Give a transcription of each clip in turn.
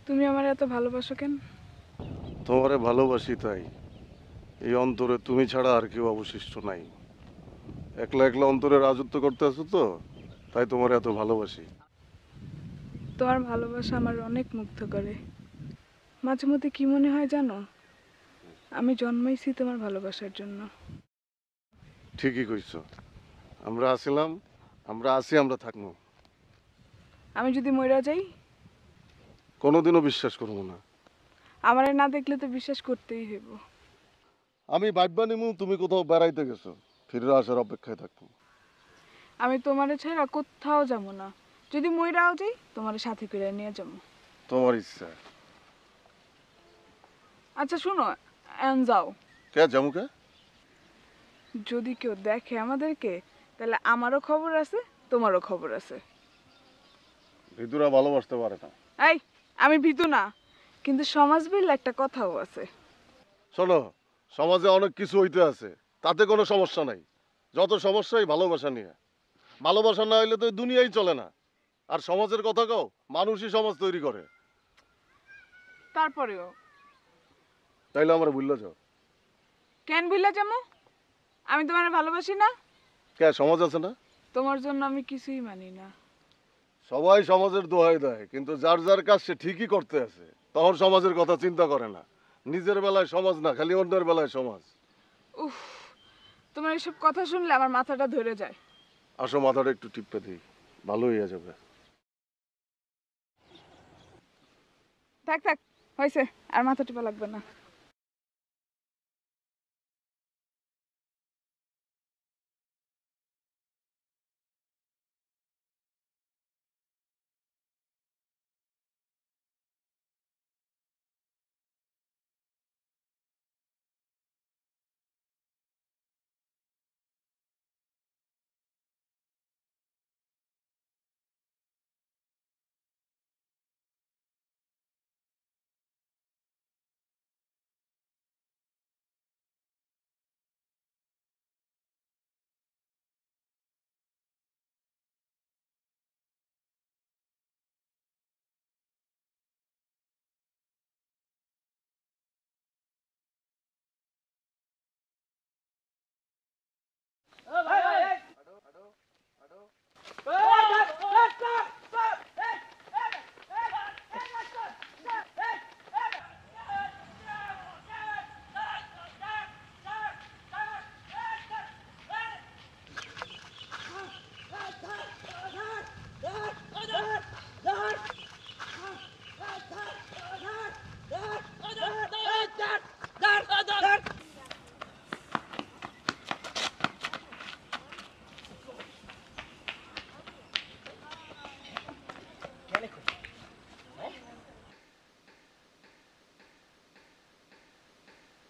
তুমি আমার এত ভালোবাসো কেন? তোমারে ভালোবাসি তাই। এই অন্তরে তুমি ছাড়া আর কেউ অবশিষ্ট নাই। একলা একলা অন্তরে রাজত্ব করতে আছো তো, তাই তোমার এত ভালোবাসি। তোমার ভালোবাসা আমার অনেক মুগ্ধ করে। মাঝে মধ্যে কি মনে হয় জানো, আমি জন্মাইছি তোমার ভালোবাসার জন্য। ঠিকই কইছো। আমরা আছিলাম, আমরা আছি, আমরা থাকবো। আমি যদি মইরা যাই? কোনোদিনও বিশ্বাস করবো না। আমারে না দেখলে তো বিশ্বাস করতেই হইব। আমি ভাববা নিমু তুমি কোথাও বেড়াইতে গেছো, ফিরে আসার অপেক্ষায় থাকবো। আমি তোমারে ছাড়া কোথাও যাবো না। যদি মইরাও যাই তোমার সাথে করে নিয়ে যাবো। তোমার ইচ্ছা। আচ্ছা শুনো, এখন যাও। কে যাবো কে? যদি কেউ দেখে আমাদেরকে, তাহলে আমারও খবর আছে, তোমারও খবর আছে। ভিতরা ভালোবাসতে পারে না। এই, আমি ভীতু না, কিন্তু সমাজ বললে একটা কথাও আছে। শোনো, সমাজে অনেক কিছু হইতে আছে, তাতে কোনো সমস্যা নাই। যত সমস্যাই ভালোবাসা নিয়ে। ভালোবাসা না হইলে তো এই দুনিয়াই চলে না। আর সমাজের কথা কও, মানুষই সমাজ তৈরি করে। তারপরেও তাইলে আমার ভুললে যাও। কেন বুঝলা যেমন আমি তোমার ভালোবাসি না? কে সমাজ আছে না? তোমার জন্য আমি কিছুই মানি না। সবাই সমাজের দোহাই দেয়, কিন্তু যার যার কাজ সে ঠিকই করতে আছে। তখন সমাজের কথা চিন্তা করে না। নিজের বেলায় সমাজ না, খালি অন্যের বেলায় সমাজ। উফ, তোমার এসব কথা শুনলে আমার মাথাটা ধরে যায়। আসো মাথাটা একটু টিপে দিই, ভালো হইয়া যাবে। থাক থাক, হয়েছে, আর মাথা টিপা লাগবে না।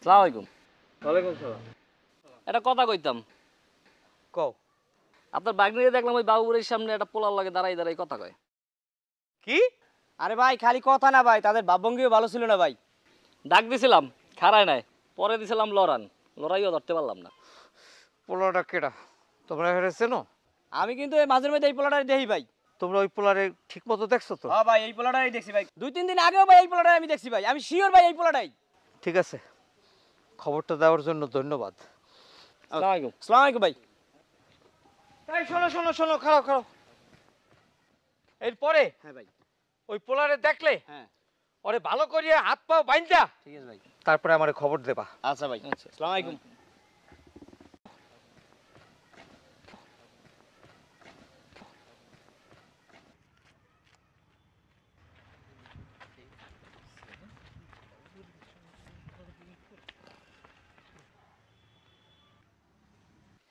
সালাম আলাইকুম। ওয়ালাইকুম সালাম। একটা কথা কইতাম। কও। আপনার বাগনিরে দেখলাম ওই বাবুরের সামনে একটা পোলার লাগে দাঁড়াই দাঁড়াই কথা কয়। কি? আরে ভাই খালি কথা না ভাই, তাদের ভাবভঙ্গিও ভালো ছিল না ভাই। ডাক দিছিলাম, খাড়ায় নাই। পরে দিছিলাম লড়ান, লড়াইও ধরতে পারলাম না। পোলাটা কেডা? তোমরা এখানে চেনো? আমি কিন্তু এই মাঝের মধ্যে এই পোলাটাই দেখি ভাই। তোমরা ওই পোলারে ঠিক মতো দেখছো তো? হ্যাঁ ভাই, এই পোলাটাই দেখছি ভাই। 2-3 দিন আগেও ভাই এই পোলাটাই আমি দেখছি ভাই। আমি শিওর ভাই এই পোলাটাই। ঠিক আছে, খবরটা দেওয়ার জন্য ধন্যবাদ। আসসালামু আলাইকুম। আসসালামু আলাইকুম ভাই। এই শোনো শোনো শোনো, খারাপ খারাপ। এরপরে হ্যাঁ ভাই। ওই পোলারে দেখলে হ্যাঁ ওরে ভালো করিয়া হাত পাও বাইন্ধা ঠিক আছে ভাই। তারপরে আমারে খবর দেবা। আচ্ছা ভাই, আসসালামু আলাইকুম।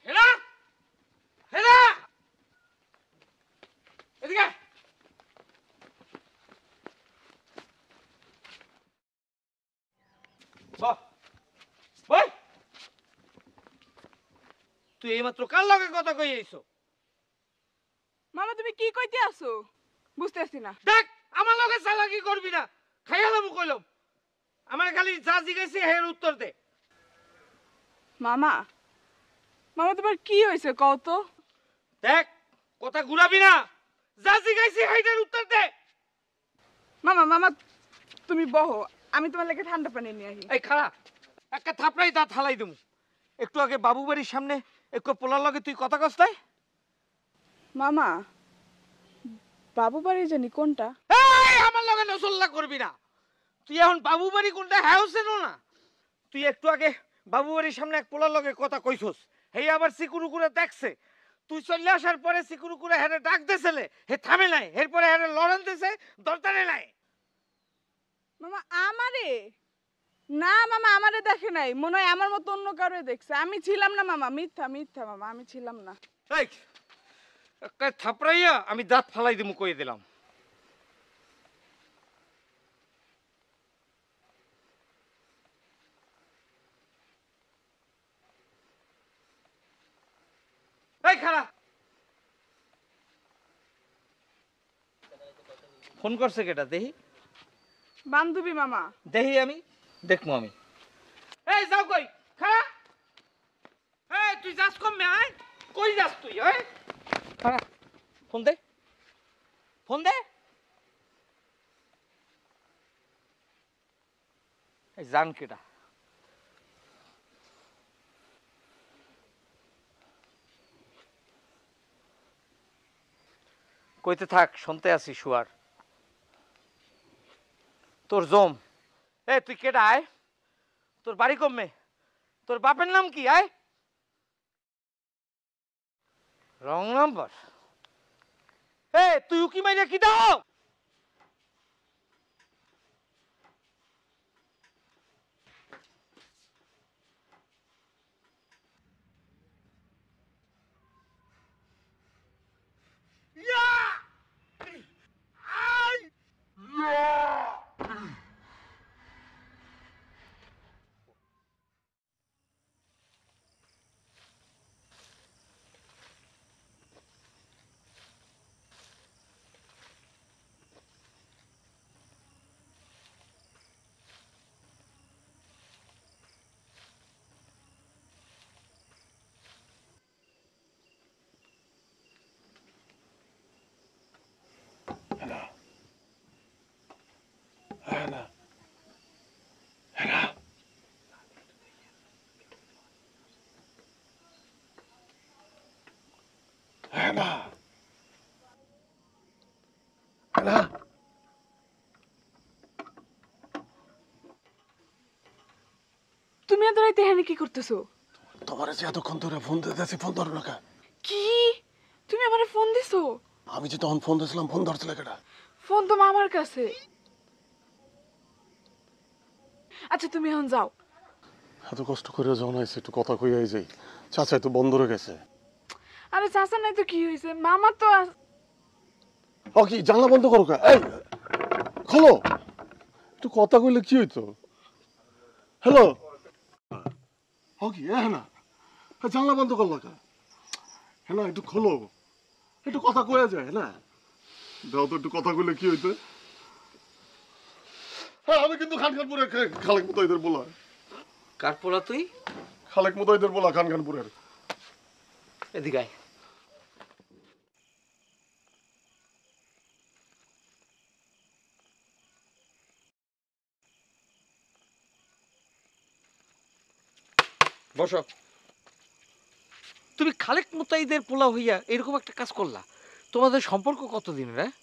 হেলা হেলা, এদিকে বাহ ভাই, তুই এইমাত্র কার লগে কথা কই আইছো? মামা তুমি কি কইতে আসো? বুঝতেছি না। দেখ, আমার লগে চালাকি করবি না, খাইয়ালাম কইলাম। আমার খালি যা জিজ্ঞাসি এর উত্তর দে। মামা, মামা তোমার কি হয়েছে কও তো? দেখ, কথা ঘুরাবি না, যা জিজ্ঞাসি এর উত্তর দে। মামা মামা তুমি বহো, আমি তোমার লাগে ঠান্ডা পানি নিয়ে আসি। এই খাড়া, একটা থাপড়াই দাঁত হালাই দেবো। একটু আগে বাবু বাড়ির সামনে একটু পোলার লগে তুই কথা কস নাই? মামা, বাবু বাড়ি জানি কোনটা? এই আমার লগে নসল্লা করবি না। তুই এখন বাবু বাড়ি কোনটা হ্যাউসেন না? তুই একটু আগে বাবু বাড়ির সামনে এক পোলার লগে কথা কইছস, হেই আবার সিকুরু করে দেখছে। তুই চলে আসার পরে সিকুরু করে হেরে ডাক দেছিলে, হে থামে নাই, এরপরে হেরে লড়ান দিছে, দরদারে নাই। মামা আমারে না, মামা আমারে দেখে নাই, মনে হয় আমার মতো অন্য কারোই দেখছে। আমি ছিলাম না মামা, মিথ্যা মিথ্যা মামা, আমি ছিলাম না। এই একটা থাপড়াইয়া আমি দাঁত ফালাই দিমু কইয়ে দিলাম। এই খাড়া, ফোন করছে কেটা দেহি? বান্ধবী মামা। দেহি আমি দেখবো আমি। এই যাও কই খাড়া, এই তুই যাস কমে, আয় কই যাস তুই? এই খাড়া, ফোন দে, ফোন দে। এই জান কেটা? কইতে থাক, শুনতে আসি শুয়ার। তোর জম। এ তুই কেডা? আয়, তোর বাড়ি কমে, তোর বাপের নাম কি? আয়, রং নাম্বার। এ তুই উকি মাইরা কি দাও? তুমি এত রাইতে এখানে কি করতেছো? তোমার যে এতক্ষণ ধরে ফোন দিতেছি, ফোন ধরো না কেন? কি তুমি আমারে ফোন দিছো? আমি যে তখন ফোন দিয়েছিলাম, ফোন ধরছিল কেটা? ফোন তো মামার কাছে। আচ্ছা তুমি এখন যাও। এত কষ্ট করে যখন আইসি একটু কথা কইয়াই যাই। চাচা তো বন্ধ হয়ে গেছে। আরে চাচা নাই তো কি হয়েছে, মামা তো ও কি জানলা বন্ধ করো কা? এই খোলো, একটু কথা কইলে কি হইতো? হ্যালো, ও কি? হ্যাঁ না, জানলা বন্ধ করলো কা? হ্যাঁ না, একটু খোলো, একটু কথা কয়ে যায় না? দাও তো, একটু কথা কইলে কি হইতো? হ্যাঁ, আমি কিন্তু খানখানপুরের খালেক মুতাইদের বলা। কার পোলা তুই? খালেক মুতাইদের বলা, খানখানপুরের। এদিকে আয়। বসো। তুমি খালেক মুতাইদের পোলা হইয়া এরকম একটা কাজ করলা? তোমাদের সম্পর্ক কতদিনের? হ্যাঁ,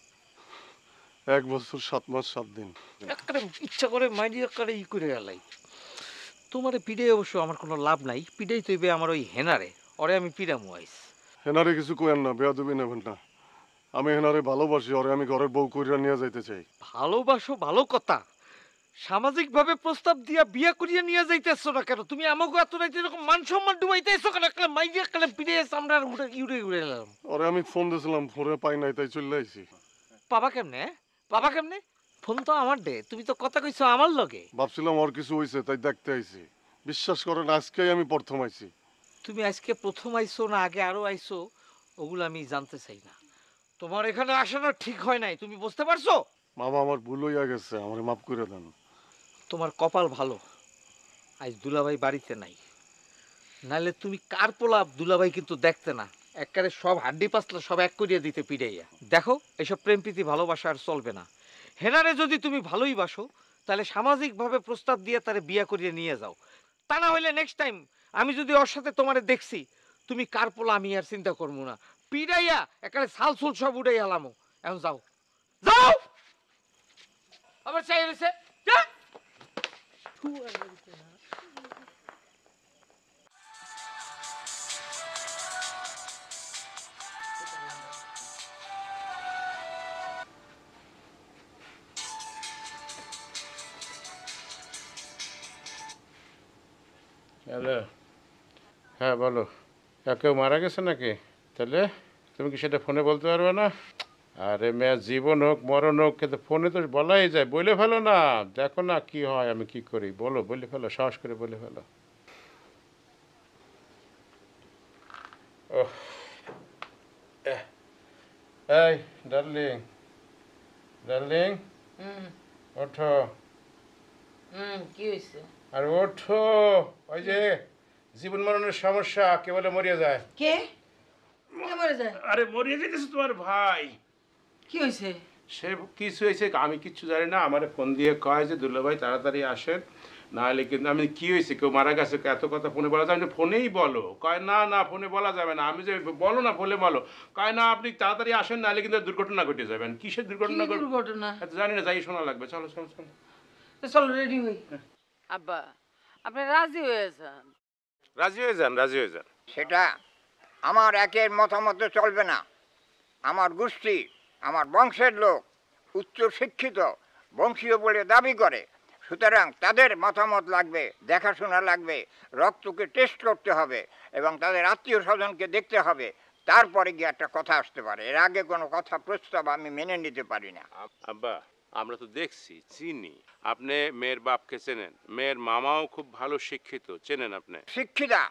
1 বছর 7 মাস 7 দিন। একটা ইচ্ছা করে মাইন্ড করে ই করে গেলাই। তোমারে পিড়ে অবশ্য আমার কোনো লাভ নাই, পিড়াই তৈবে আমার ওই হেনারে, ওরে আমি পিড়ামু আইস। হেনারে কিছু কইেন না, বেয়াদবি নেবেন না। আমি হেনারে ভালোবাসি, ওরে আমি ঘরের বউ কইরা নিয়ে যাইতে চাই। ভালোবাসো ভালো কথা, সামাজিক ভাবে প্রস্তাব দিয়া বিয়া করিয়া নিয়ে যাইতেছো না কেন? তুমি আমাকে এত রাইতে এরকম মান সম্মান ডুবাইতেছো কেন? একটা মাইয়া কালে পিড়ে আমরা উড়ে উড়ে এলাম। ওরে আমি ফোন দিয়েছিলাম, ফোনে পাই নাই, তাই চলে আইছি। বাবা কেমনে? বাবা কেমনে? ফোন তো আমার দে, তুমি তো কথা কইছো আমার লগে। ভাবছিলাম ওর কিছু হইছে, তাই দেখতে আইছি। বিশ্বাস করেন, আজকেই আমি প্রথম আইছি। তুমি আজকে প্রথম আইছো না আগে আরো আইছো, ওগুলো আমি জানতে চাই না। তোমার এখানে আসানো ঠিক হয় নাই, তুমি বুঝতে পারছো? মামা, আমার ভুল হইয়া গেছে, আমার মাফ করে দেন। তোমার কপাল ভালো, আজ দুলাভাই বাড়িতে নাই, নাহলে তুমি কার পোলা দুলাভাই কিন্তু দেখতে না, একবারে সব হাড্ডি পাসলা সব এক করিয়া দিতে পিড়াইয়া। দেখো, এসব প্রেম প্রীতি ভালোবাসা আর চলবে না। হেনারে যদি তুমি ভালোই বাসো, তাহলে সামাজিকভাবে প্রস্তাব দিয়ে তারে বিয়ে করিয়ে নিয়ে যাও। তা না হইলে নেক্সট টাইম আমি যদি ওর সাথে তোমারে দেখছি, তুমি কার পোলা আমি আর চিন্তা করবো না, পিড়াইয়া একেবারে সাল সুল সব উড়াই হালামো। এখন যাও, যাও। আবার চাই রয়েছে, যা। হ্যালো, হ্যাঁ বলো। কেউ মারা গেছে নাকি? তাহলে তুমি কি সেটা ফোনে বলতে পারবে না? আরে মেয়ে, জীবন হোক মরণ হোক, কিন্তু ফোনে তো বলাই যায়। বলে ফেলো না, দেখো না কি হয়, আমি কি করি। বলো, বলে ফেলো, সাহস করে বলে ফেলো। ওহ, এই ডার্লিং, ডার্লিং, ওঠো। কি হয়েছে? আর ওঠো, ওই যে জীবন মরণের সমস্যা, কে বলে মরিয়া যায়। কে কে মরে যায়? আরে মরিয়া যেতেছে তোমার ভাই। কি হয়েছে? সে কিছু হয়েছে আমি কিচ্ছু জানি না। আমার ফোন দিয়ে কয় যে দুলা ভাই তাড়াতাড়ি আসেন, নাহলে কিন্তু আমি কি হয়েছে, কেউ মারা গেছে, এত কথা ফোনে বলা যায় না। ফোনেই বলো। কয় না না, ফোনে বলা যাবে না। আমি যে বলো না, ফোনে বলো। কয় না, আপনি তাড়াতাড়ি আসেন, নাহলে কিন্তু দুর্ঘটনা ঘটে যাবেন। কিসের দুর্ঘটনা? দুর্ঘটনা জানি না, যাই শোনা লাগবে। চলো চলো চলো, চলো রেডি হই। আব্বা, আপনি রাজি হয়ে যান। রাজি হয়ে যান, রাজি হয়ে যান। সেটা আমার একের মতামত চলবে না। আমার গোষ্ঠী, আমার বংশের লোক উচ্চ শিক্ষিত, বংশীয় বলে দাবি করে। সুতরাং তাদের মতামত লাগবে, দেখাশোনা লাগবে, রক্তকে টেস্ট করতে হবে এবং তাদের আত্মীয় স্বজনকে দেখতে হবে। তারপরে গিয়ে একটা কথা আসতে পারে। এর আগে কোনো কথা প্রস্তাব আমি মেনে নিতে পারি না। আব্বা, আমরা তো দেখছি, চিনি। আপনি মেয়ের বাপকে চেনেন, মেয়ের মামাও খুব ভালো শিক্ষিত, চেনেন আপনি। শিক্ষিতা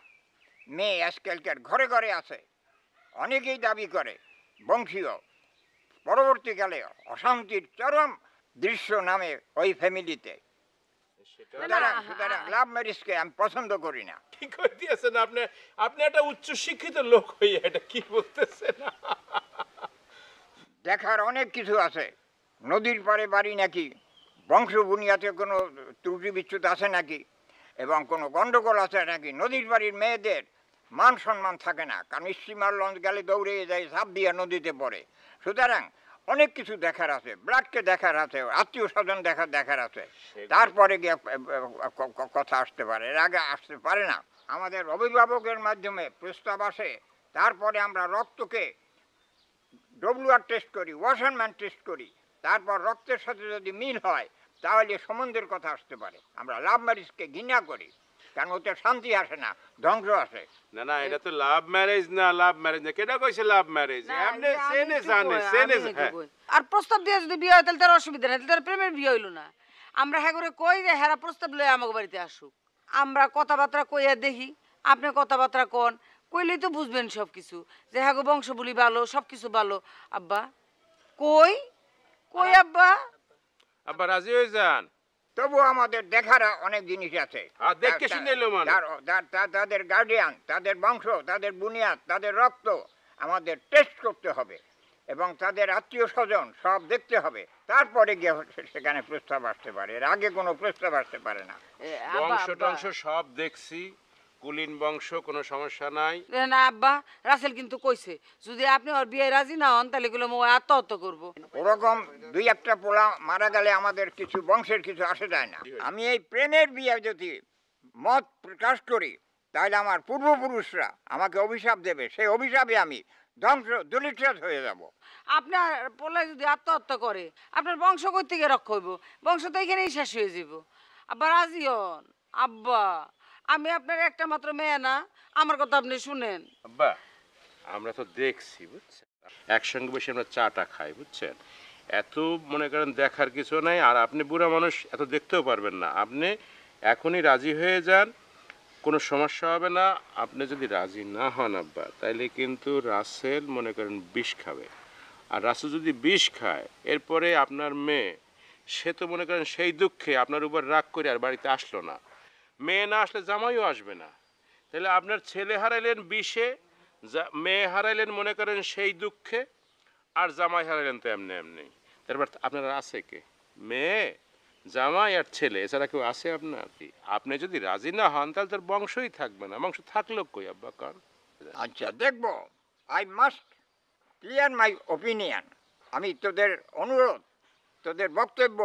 মেয়ে আজকালকার ঘরে ঘরে আছে, অনেকেই দাবি করে বংশীয়। পরবর্তীকালে অশান্তির চরম দৃশ্য নামে ওই ফ্যামিলিতে। সুতরাং লাভ ম্যারেজকে আমি পছন্দ করি না। কি করে দিয়েছেন আপনি? আপনি একটা উচ্চ শিক্ষিত লোক হয়ে এটা কি বলতেছেন? দেখার অনেক কিছু আছে। নদীর পাড়ে বাড়ি নাকি, বংশ বুনিয়াতে কোনো ত্রুটি বিচ্যুত আছে নাকি, এবং কোনো গণ্ডগোল আছে নাকি। নদীর বাড়ির মেয়েদের মান সম্মান থাকে না, কারণ স্টিমার লঞ্চ গেলে দৌড়ে যায়, ঝাঁপ দিয়ে নদীতে পড়ে। সুতরাং অনেক কিছু দেখার আছে, ব্লাডকে দেখার আছে, আত্মীয় স্বজন দেখার আছে। তারপরে গিয়ে কথা আসতে পারে, এর আগে আসতে পারে না। আমাদের অভিভাবকের মাধ্যমে প্রস্তাব আসে, তারপরে আমরা রক্তকে WR টেস্ট করি, ওয়াশারম্যান টেস্ট করি। তারপর রক্তের সাথে যদি মিল হয় তাহলে সম্বন্ধের কথা আসতে পারে। আমরা লাভ ম্যারেজকে ঘৃণা করি, কারণ ওতে শান্তি আসে না, ধ্বংস আসে। না না, এটা তো লাভ ম্যারেজ না, লাভ ম্যারেজ না। কেটা কইছে লাভ ম্যারেজ? আপনি সেনে জানে, সেনে হ্যাঁ। আর প্রস্তাব দিয়ে যদি বিয়ে হয় তাহলে তার অসুবিধা নাই, তাহলে তার প্রেমের বিয়ে হইলো না। আমরা হ্যাঁ করে কই যে হ্যাঁ প্রস্তাব লয়ে আমাকে বাড়িতে আসুক, আমরা কথাবার্তা কইয়া দেখি। আপনি কথাবার্তা কন, কইলেই তো বুঝবেন সব কিছু, যে হ্যাঁ গো বংশ বলি ভালো, সব কিছু ভালো। আব্বা কই কই আব্বা? আব্বা রাজি হয়ে যান। তবু আমাদের দেখার অনেক জিনিস আছে। দেখে শুনে এলো মানে। তাদের গার্ডিয়ান, তাদের বংশ, তাদের বুনিয়াদ, তাদের রক্ত আমাদের টেস্ট করতে হবে এবং তাদের আত্মীয় স্বজন সব দেখতে হবে। তারপরে গিয়ে সেখানে প্রস্তাব আসতে পারে, এর আগে কোনো প্রস্তাব আসতে পারে না। বংশ টংশ সব দেখছি, কুলীন বংশ, কোনো সমস্যা নাই। না আব্বা, রাসেল কিন্তু কইছে যদি আপনি ওর বিয়ে রাজি না হন তাহলে গুলো মই আত্মহত্যা করবো। ওরকম দুই একটা পোলা মারা গেলে আমাদের কিছু বংশের কিছু আসে যায় না। আমি এই প্রেমের বিয়ে যদি মত প্রকাশ করি তাহলে আমার পূর্বপুরুষরা আমাকে অভিশাপ দেবে, সেই অভিশাপে আমি ধ্বংস দলিত হয়ে যাব। আপনার পোলা যদি আত্মহত্যা করে আপনার বংশ কই থেকে রক্ষা হইব? বংশ তো এখানেই শেষ হয়ে যাব। আব্বা রাজি হন। আব্বা, আমি আপনার একটা মাত্র মেয়ে না, আমার কথা আপনি শুনেন। আব্বা, আমরা তো দেখছি বুঝছেন, একসঙ্গে বসে আমরা চাটা খাই বুঝছেন। এত মনে করেন দেখার কিছু নাই। আর আপনি বুড়া মানুষ, এত দেখতেও পারবেন না। আপনি এখনই রাজি হয়ে যান, কোনো সমস্যা হবে না। আপনি যদি রাজি না হন আব্বা, তাইলে কিন্তু রাসেল মনে করেন বিষ খাবে। আর রাসেল যদি বিষ খায়, এরপরে আপনার মেয়ে, সে তো মনে করেন সেই দুঃখে আপনার উপর রাগ করে আর বাড়িতে আসলো না। মেয়ে না আসলে জামাইও আসবে না। তাহলে আপনার ছেলে হারাইলেন বিষে, মেয়ে হারাইলেন মনে করেন সেই দুঃখে, আর জামাই হারাইলেন তো এমনি এমনি। তারপর আপনার আছে কে? মেয়ে জামাই আর ছেলে এছাড়া কেউ আছে আপনার? আপনি যদি রাজি না হন তাহলে তার বংশই থাকবে না। বংশ থাকলো কই আব্বা কন? আচ্ছা দেখব, I must clear my opinion. আমি তোদের অনুরোধ, তোদের বক্তব্য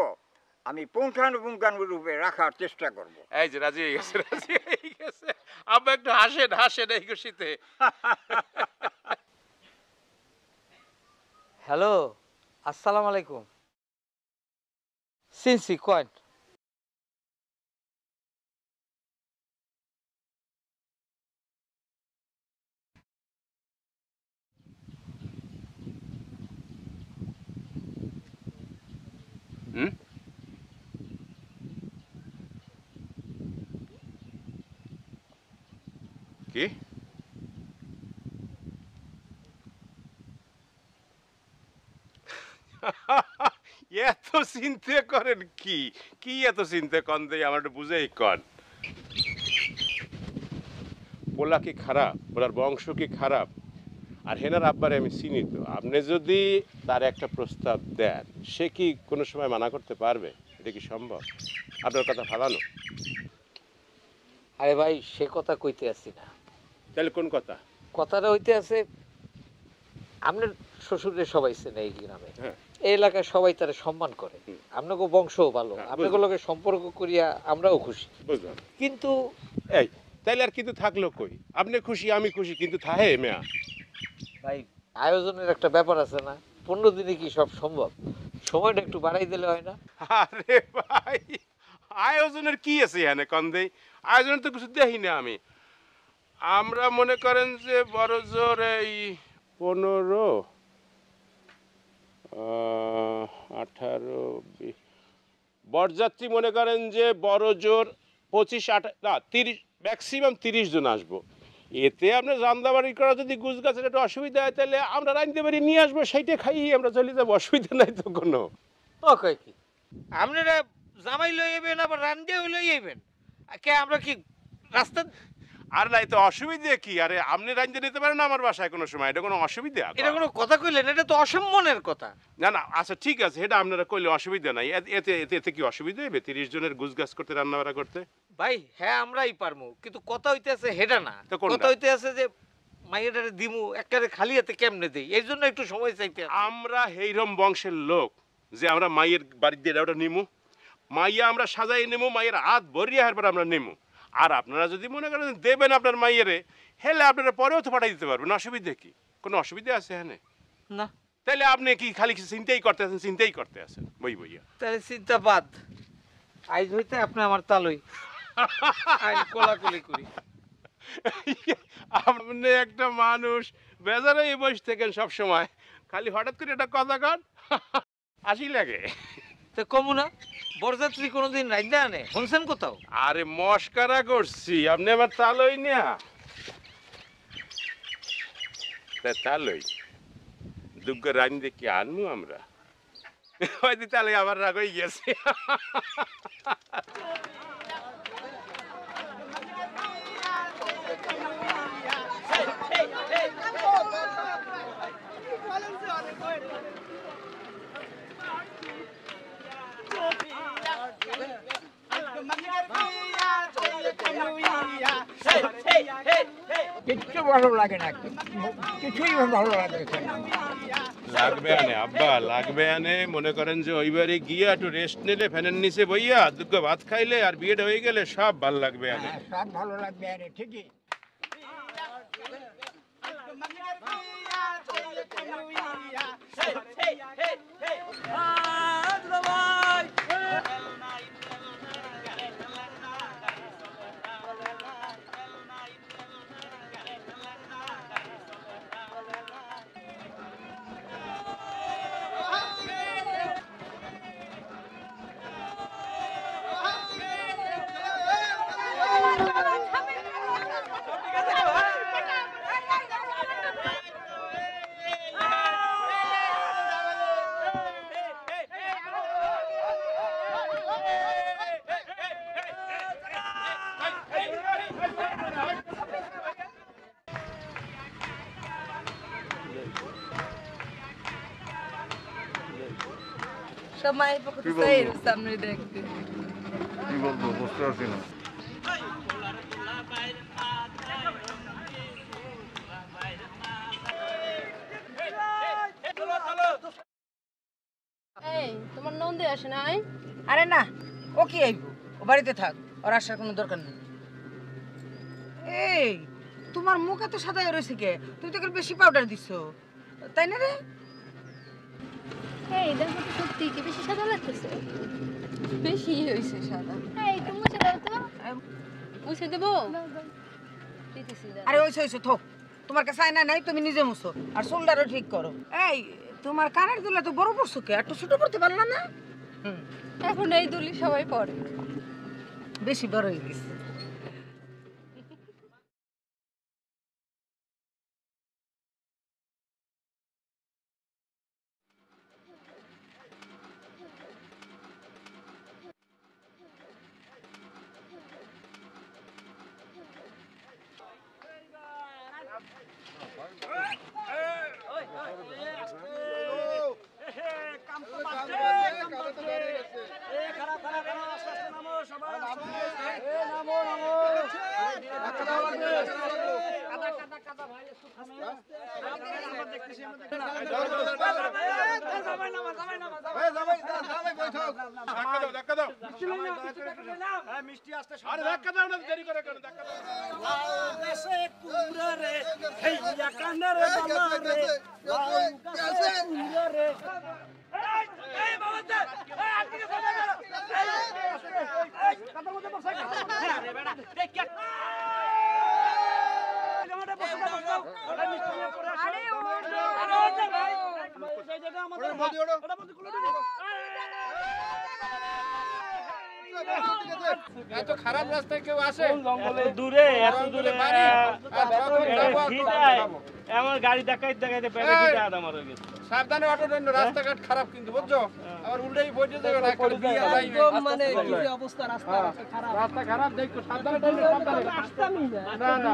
আমি পুঙ্খানুপুঙ্খানুরূপে রাখার চেষ্টা করব। এই যে রাজি হয়ে গেছে, রাজি হয়ে গেছে। আব্বা একটু হাসেন, হাসেন এই খুশিতে। হ্যালো, আসসালামু আলাইকুম। সিনসি কয়েন। হুম? কি? এত চিন্তা করেন কি? কি এত চিন্তা কন দেই আমার একটু বুঝেই কন। পোলা কি খারাপ? পোলার বংশ কি খারাপ? আর হেনার আব্বারে আমি চিনি তো। আপনি যদি তার একটা প্রস্তাব দেন, সে কি কোনো সময় মানা করতে পারবে? এটা কি সম্ভব? আপনার কথা ফালানো। আরে ভাই, সে কথা কইতে আসি না। তাহলে কোন কথা? কথাটা হইতে আছে, আপনার শ্বশুরের সবাই চেনে এই গ্রামে, হ্যাঁ। এই এলাকায় সবাই তারা সম্মান করে। আপনাকে বংশও ভালো, হ্যাঁ, আপনাকে লোকের সম্পর্ক করিয়া আমরাও খুশি। বুঝলাম। কিন্তু এই তাইলে আর কিন্তু থাকলো কই? আপনি খুশি, আমি খুশি, কিন্তু থাহে মেয়া। ভাই, আয়োজনের একটা ব্যাপার আছে না? 15 দিনে কি সব সম্ভব? সময়টা একটু বাড়াই দিলে হয় না? আরে ভাই, আয়োজনের কি আছে এখানে কন্দেই? আয়োজনের তো কিছু দেখি না আমি। আমরা মনে করেন যে বড় জোর এই 15, 18, বরযাত্রী মনে করেন যে বড় জোর 25, 28, না 30, ম্যাক্সিমাম 30 জন আসবো। এতে আপনার জান্দাবাড়ি করা যদি গুছ গাছের একটু অসুবিধা হয় তাহলে আমরা রাঁধতে পারি নিয়ে আসবো, সেইটা খাইয়ে আমরা চলে যাবো, অসুবিধা নাই তো কোনো। ও কয় কি? আপনারা জামাই লই যাবেন, আবার রান্দেও লই যাবেন? কে আমরা কি রাস্তা? আর নাই তো অসুবিধা কি? আরে আপনি রাঁধতে নিতে পারেন আমার বাসায় কোনো সময়, এটা কোনো অসুবিধা? এটা কোনো কথা কইলেন? এটা তো অসম্মানের কথা। না না, আচ্ছা ঠিক আছে, এটা আপনারা কইলে অসুবিধা নাই। এতে এতে এতে কি অসুবিধা হবে 30 জনের গুছগাছ করতে, রান্না বাড়া করতে? ভাই হ্যাঁ, আমরাই পারমু, কিন্তু কথা হইতে আছে হেডা না। তো কোনটা? কথা হইতে আছে যে মাইয়াটারে দিমু একেবারে খালি হাতে কেমনে দেই, এর জন্য একটু সময় চাইতে আছে। আমরা হেইরম বংশের লোক যে আমরা মায়ের বাড়ি দিয়ে ওটা নিমু, মাইয়া আমরা সাজাই নেবো, মায়ের হাত ভরিয়ে হার পর আমরা নেমু। আর আপনারা যদি মনে করেন দেবেন আপনার মাইয়েরে, হেলে আপনারা পরেও তো পাঠাই দিতে পারবেন, অসুবিধা কি? কোনো অসুবিধা আছে হ্যাঁ? না তাহলে আপনি কি খালি চিন্তাই করতে আছেন, চিন্তাই করতে আছেন বই বইয়া? তাহলে চিন্তা বাদ, আইজ হইতে আপনি আমার তালই আইন কোলাকুলি করি। আপনি একটা মানুষ বেজারে বসে থাকেন সব সময়, খালি হঠাৎ করে একটা কথা কন হাসি লাগে। তো কমু না, বরযাত্রী কোনোদিন রাইন্দা আনে শুনছেন কোথাও? আরে মস্কারা করছি, আপনি আবার তালই না। তালই দুগ্গ রান দেখি আনমু আমরা, হয়তো তাহলে আবার রাগ হয়ে গেছে। কিচ্ছু ভালো লাগে না, কিছুই ভালো লাগছে না। লাগবে আনে আব্বা, লাগবে আনে। মনে করেন যে ওইবারে গিয়ে একটু রেস্ট নিলে ফ্যানের নিচে বইয়া দুগ্গ ভাত খাইলে আর বিয়েটা হয়ে গেলে সব ভালো লাগবে আনে। হ্যাঁ, সব ভালো লাগবে আরে ঠিকই। সব মায়ের পক্ষ কি থেকে বলবো? এর সামনে দেখতে কি বলবো বুঝতে পারছি না। এই তোমার নন্দে আসে নাই? আরে না, ও কি আইব? ও বাড়িতে থাক, ওর আসার কোনো দরকার নেই। এই, তোমার মুখ এত সাদা হয়ে রয়েছে কে? তুমি তো একটু বেশি পাউডার দিছো, তাই না রে? এই দেখো তো সত্যি কি বেশি সাদা লাগতেছে? বেশি হয়েছে সাদা। এই তুমি মুছে দাও তো। মুছে দেবো? দিতেছি দাঁড়াও। আরে ওইসে ওইসে থোক, তোমার কাছে আয়না নাই, তুমি নিজে মুছো আর শোল্ডারও ঠিক করো। এই, তোমার কানের দুলা তো বড় পড়ছো কে? একটু ছোট পড়তে পারলা না? এখন এই দুলি সবাই পরে। বেশি বড় হয়ে গেছে। এত খারাপ রাস্তায় কেউ আসে? দূরে এত দূরে আমার গাড়ি দেখাইতে দেখাইতে পেটে খিদে আদা মারা গেছে। সাবধানে অটো জন্য, রাস্তাঘাট খারাপ কিন্তু বুঝছো? আবার উল্টেই পড়ে যাবে না, একটা বিয়ে যাইবে। মানে কি যে অবস্থা রাস্তা খারাপ দেখো, সাবধানে টাইমে সাবধানে। না না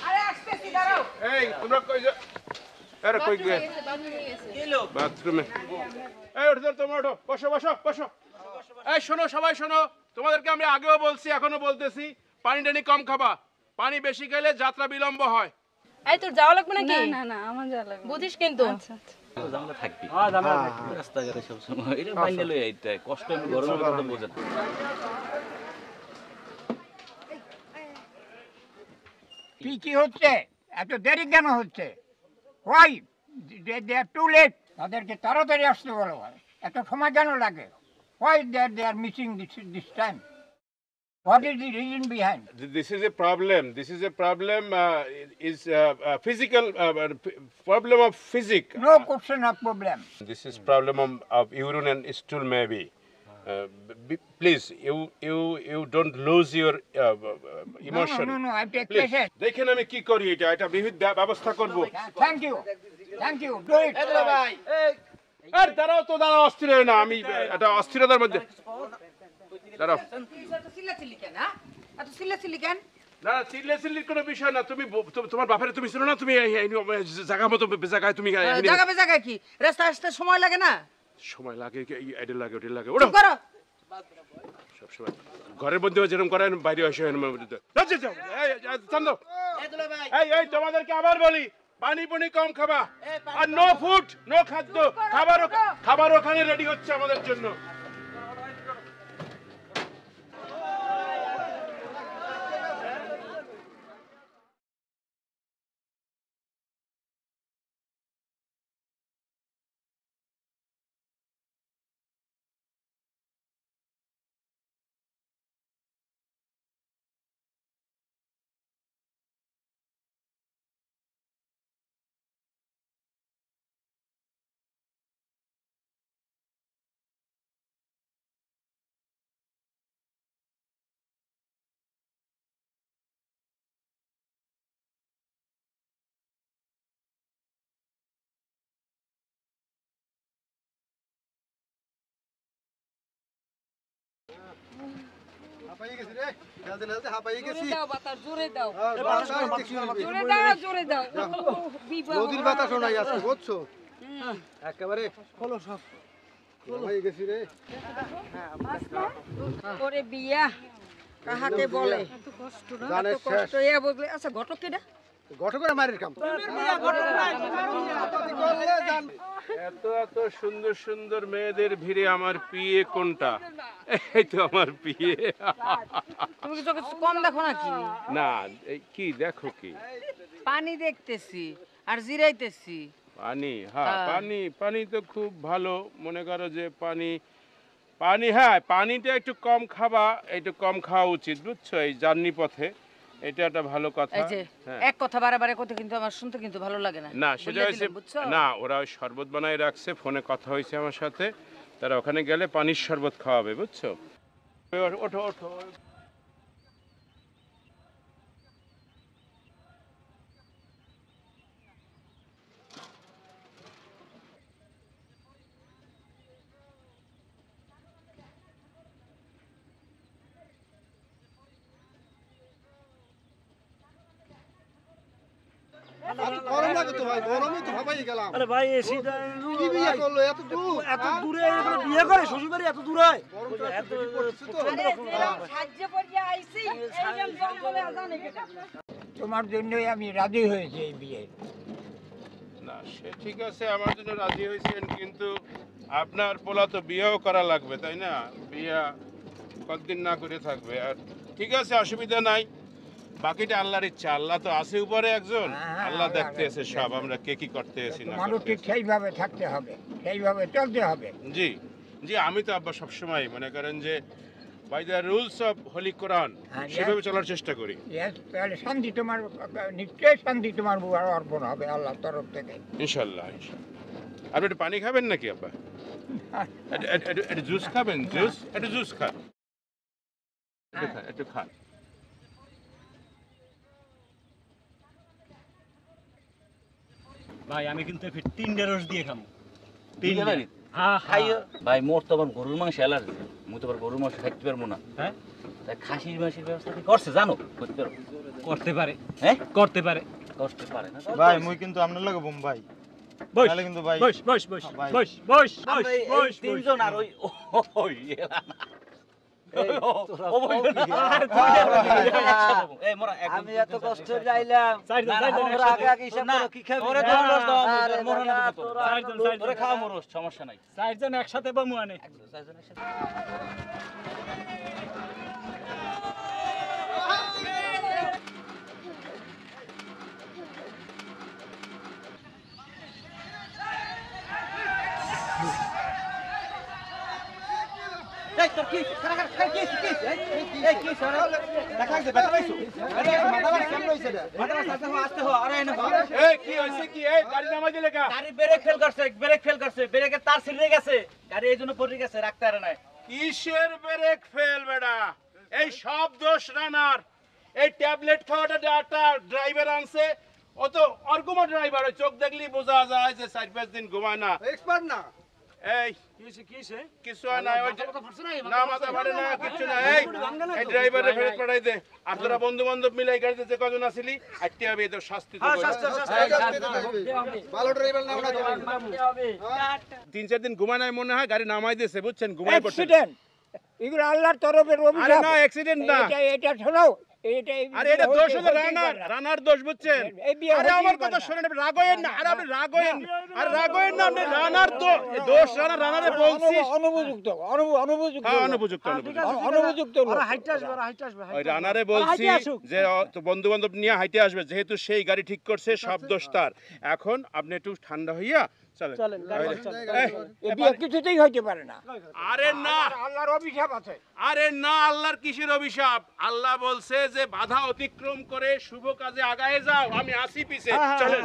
আরে আসতেছি, দাঁড়াও। এই তোমরা কই যা আরে কই গে বাথরুমে এই ওঠো তোমরা ওঠো বসো বসো বসো এই শোনো সবাই শোনো তোমাদেরকে আমি আগেও বলছি এখনো বলতেছি পানি টানি কম খাবা পানি বেশি খেলে যাত্রা বিলম্ব হয় এই তোর যাওয়া লাগবে নাকি? না না আমার যা লাগবে। বুঝিস কিন্তু। আচ্ছা আচ্ছা। ঝামেলা থাকবি রাস্তাঘাটে সবসময় এটা বাইন্দে লই আইতে হয়। কষ্ট আমি গরমের কথা বোঝেন কি কি হচ্ছে এত দেরি কেন হচ্ছে why they are too late তাদেরকে তাড়াতাড়ি আসতে বলো এত সময় কেন লাগে why they are missing this time what is the reason behind This is a problem. This is a problem. Is physical problem of physics. No question of problem This is problem of urine and stool maybe. Please, you don't lose your emotion. No, I take Please, patience. দেখেন আমি কি করি এটা বিহিত ব্যবস্থা করব thank you do it ভাই আর দাঁড়াও অস্থির হয়ে না আমি এটা অস্থিরতার মধ্যে দাঁড়াও এত চিল্লাচিল্লি কেন, হ্যাঁ? এত চিল্লাচিল্লি কেন? না চিল্লির কোনো বিষয় না তুমি তোমার বাপের তুমি ছিল না তুমি জায়গা মতো জায়গায় তুমি জায়গা জায়গায় কি রাস্তা আসতে সময় লাগে না? সময় লাগে এটা লাগে ওটা লাগে চুপ করো। সবসময় ঘরের মধ্যে যেরকম করেন বাইরে এসে এই তোমাদেরকে আবার বলি পানি পানি কম খাবা আর নো ফুড নো খাদ্য খাবার ওখানে রেডি হচ্ছে আমাদের জন্য জোরে দাও বাতাস, জোরে দাও। জোরে নদীর দাও, জোরে দাও। বিবাহ। বাতাস শোনাই আছে বুঝছো হুম। একেবারে হলো সব হয়ে গেছি রে ওরে বিয়া কাহাকে বলে? জানে এত কষ্ট ইয়া বললে। আচ্ছা ঘটক কেডা? ঘটকের মারের কাম এত এত সুন্দর সুন্দর মেয়েদের ভিড়ে আমার পিয়ে কোনটা? এই তো আমার পিয়ে। তুমি কি চোখে কম দেখো নাকি? না এই কি দেখো কি? পানি দেখতেছি আর জিরাইতেছি। পানি, হ্যাঁ হ্যাঁ। পানি, পানি তো খুব ভালো। মনে করো যে পানি, পানি, হ্যাঁ পানিটা একটু কম খাবা, একটু কম খাওয়া উচিত বুঝছো এই জার্নি পথে। এটা একটা ভালো কথা। এই যে হ্যাঁ। এক কথা বারে বারে কথা কিন্তু আমার শুনতে কিন্তু ভালো লাগে না। না সেটা বলে হয়েছে দিলাম, বুঝছো? না, ওরা ওই শরবত বানাই রাখছে, ফোনে কথা হয়েছে আমার সাথে, তারা ওখানে গেলে পানির শরবত খাওয়াবে বুঝছো। ওঠো ওঠো। গরম লাগে তো ভাই গরমই তো ভাবাই গেলাম আরে ভাই এসি কি বিয়ে করলো এত দূর এত দূরে এবারে বিয়ে করে শ্বশুর বাড়ি এত দূরে হয় এত সাহায্য করিয়া আইছি এইরকম জঙ্গলে জানে কেডা? তোমার জন্যই আমি রাজি হয়েছি এই বিয়ে। না সে ঠিক আছে, আমার জন্য রাজি হয়েছেন, কিন্তু আপনার পোলা তো বিয়েও করা লাগবে তাই না? বিয়ে কতদিন না করে থাকবে। আর ঠিক আছে অসুবিধা নাই, বাকিটা আল্লাহর ইচ্ছা। আল্লাহ তো আছে উপরে একজন, আল্লাহ দেখতে আছে সব, আমরা কে কি করতে আছি না মানুষ করতে ঠিক আছি। সেইভাবে থাকতে হবে, সেইভাবে চলতে হবে। জি জি, আমি তো আব্বা সবসময় মনে করেন যে by the rules of holy Quran হ্যাঁ, সেভাবে চলার চেষ্টা করি। Yes, তাহলে শান্তি তোমার, নিশ্চয়ই শান্তি তোমার বুয়ার অর্পণ হবে আল্লাহর তরফ থেকে। ইনশাল্লাহ ইনশাল্লাহ। আপনি একটু পানি খাবেন নাকি আব্বা? একটু জুস খাবেন? জুস, একটু জুস খান, একটু খান। ভাই আমি কিন্তু তিনটে রস দিয়ে খাবো। তিনটে তিনটে? বাড়ি? হ্যাঁ খাইও ভাই, মোর তো আবার গরুর মাংস অ্যালার্জি, মুই তো আবার গরুর মাংস খাইতে পারবো না। হ্যাঁ তাই খাসির মাংসের ব্যবস্থা কি করছে জানো? করতে পারো? করতে পারে, হ্যাঁ করতে পারে। করতে পারে না? ভাই মুই কিন্তু আপনার লাগে বোম্বাই বস তাহলে কিন্তু ভাই বস বস বস ভাই। বস বস আমরা এই বস তিনজন আর ওই ওই এলা না। আমি এত কষ্ট যাইলাম সমস্যা নাই। চারজন একসাথে বামু আনে। এই কি হইছে কি? এই গাড়ি নামাই দিলে কা? গাড়ি ব্রেক ফেল করছে, ব্রেক ফেল করছে, ব্রেকের তার ছিঁড়ে গেছে, গাড়ি এই জন্য পড়ে গেছে, রাখতে পারে না। কিসের ব্রেক ফেল বেটা? এই সব দোষ রানার। এই ট্যাবলেট খাওয়াটা একটা ড্রাইভার আনছে, ও তো অর্গমা ড্রাইভার, ওই চোখ দেখলেই বোঝা যায় যে 4-5 দিন ঘুমায় না। এক্সপার্ট না এই কিসে কিসে কিছু হয় না, ওই না মাথা ফাটে না, কিচ্ছু না। এই ড্রাইভারে ফেরত পাঠাই দে। আর তোরা বন্ধু বান্ধব মিলে এই গাড়িতে যে কজন আসিলি, আটটি হবে, এদের শাস্তি তো ভালো ড্রাইভার নাও না 3-4 দিন ঘুমায় নাই মনে হয়, গাড়ি নামাই দিয়েছে বুঝছেন, ঘুমাই পড়ছে। অ্যাক্সিডেন্ট, এগুলো আল্লাহর তরফের আরে অভিশাপ। না অ্যাক্সিডেন্ট না, এটা শোনো, আরে এটা দোষ হলো রানার, রানার দোষ বুঝছেন। আরে আমার কথা শুনেন, আপনি রাগ হইেন না, আরে আপনি রাগ হইেন, আর রাগ হইেন না, আপনি রানার দোষ, রানার রানারে বলছি অনুপযুক্ত অনুপযুক্ত হ্যাঁ অনুপযুক্ত অনুপযুক্ত হাইটে আসবে, হাইটে আসবে। ওই রানারে বলছি যে বন্ধু বান্ধব নিয়ে হাইটে আসবে, যেহেতু সেই গাড়ি ঠিক করছে, সব দোষ তার। এখন আপনি একটু ঠান্ডা হইয়া চলেন। কিছুতেই হইতে পারে না। আরে না, আল্লাহর অভিশাপ আছে। আরে না, আল্লাহর কিসের অভিশাপ? আল্লাহ বলছে যে বাধা অতিক্রম করে শুভ কাজে আগায়ে যাও, আমি আসি পিছে, চলেন।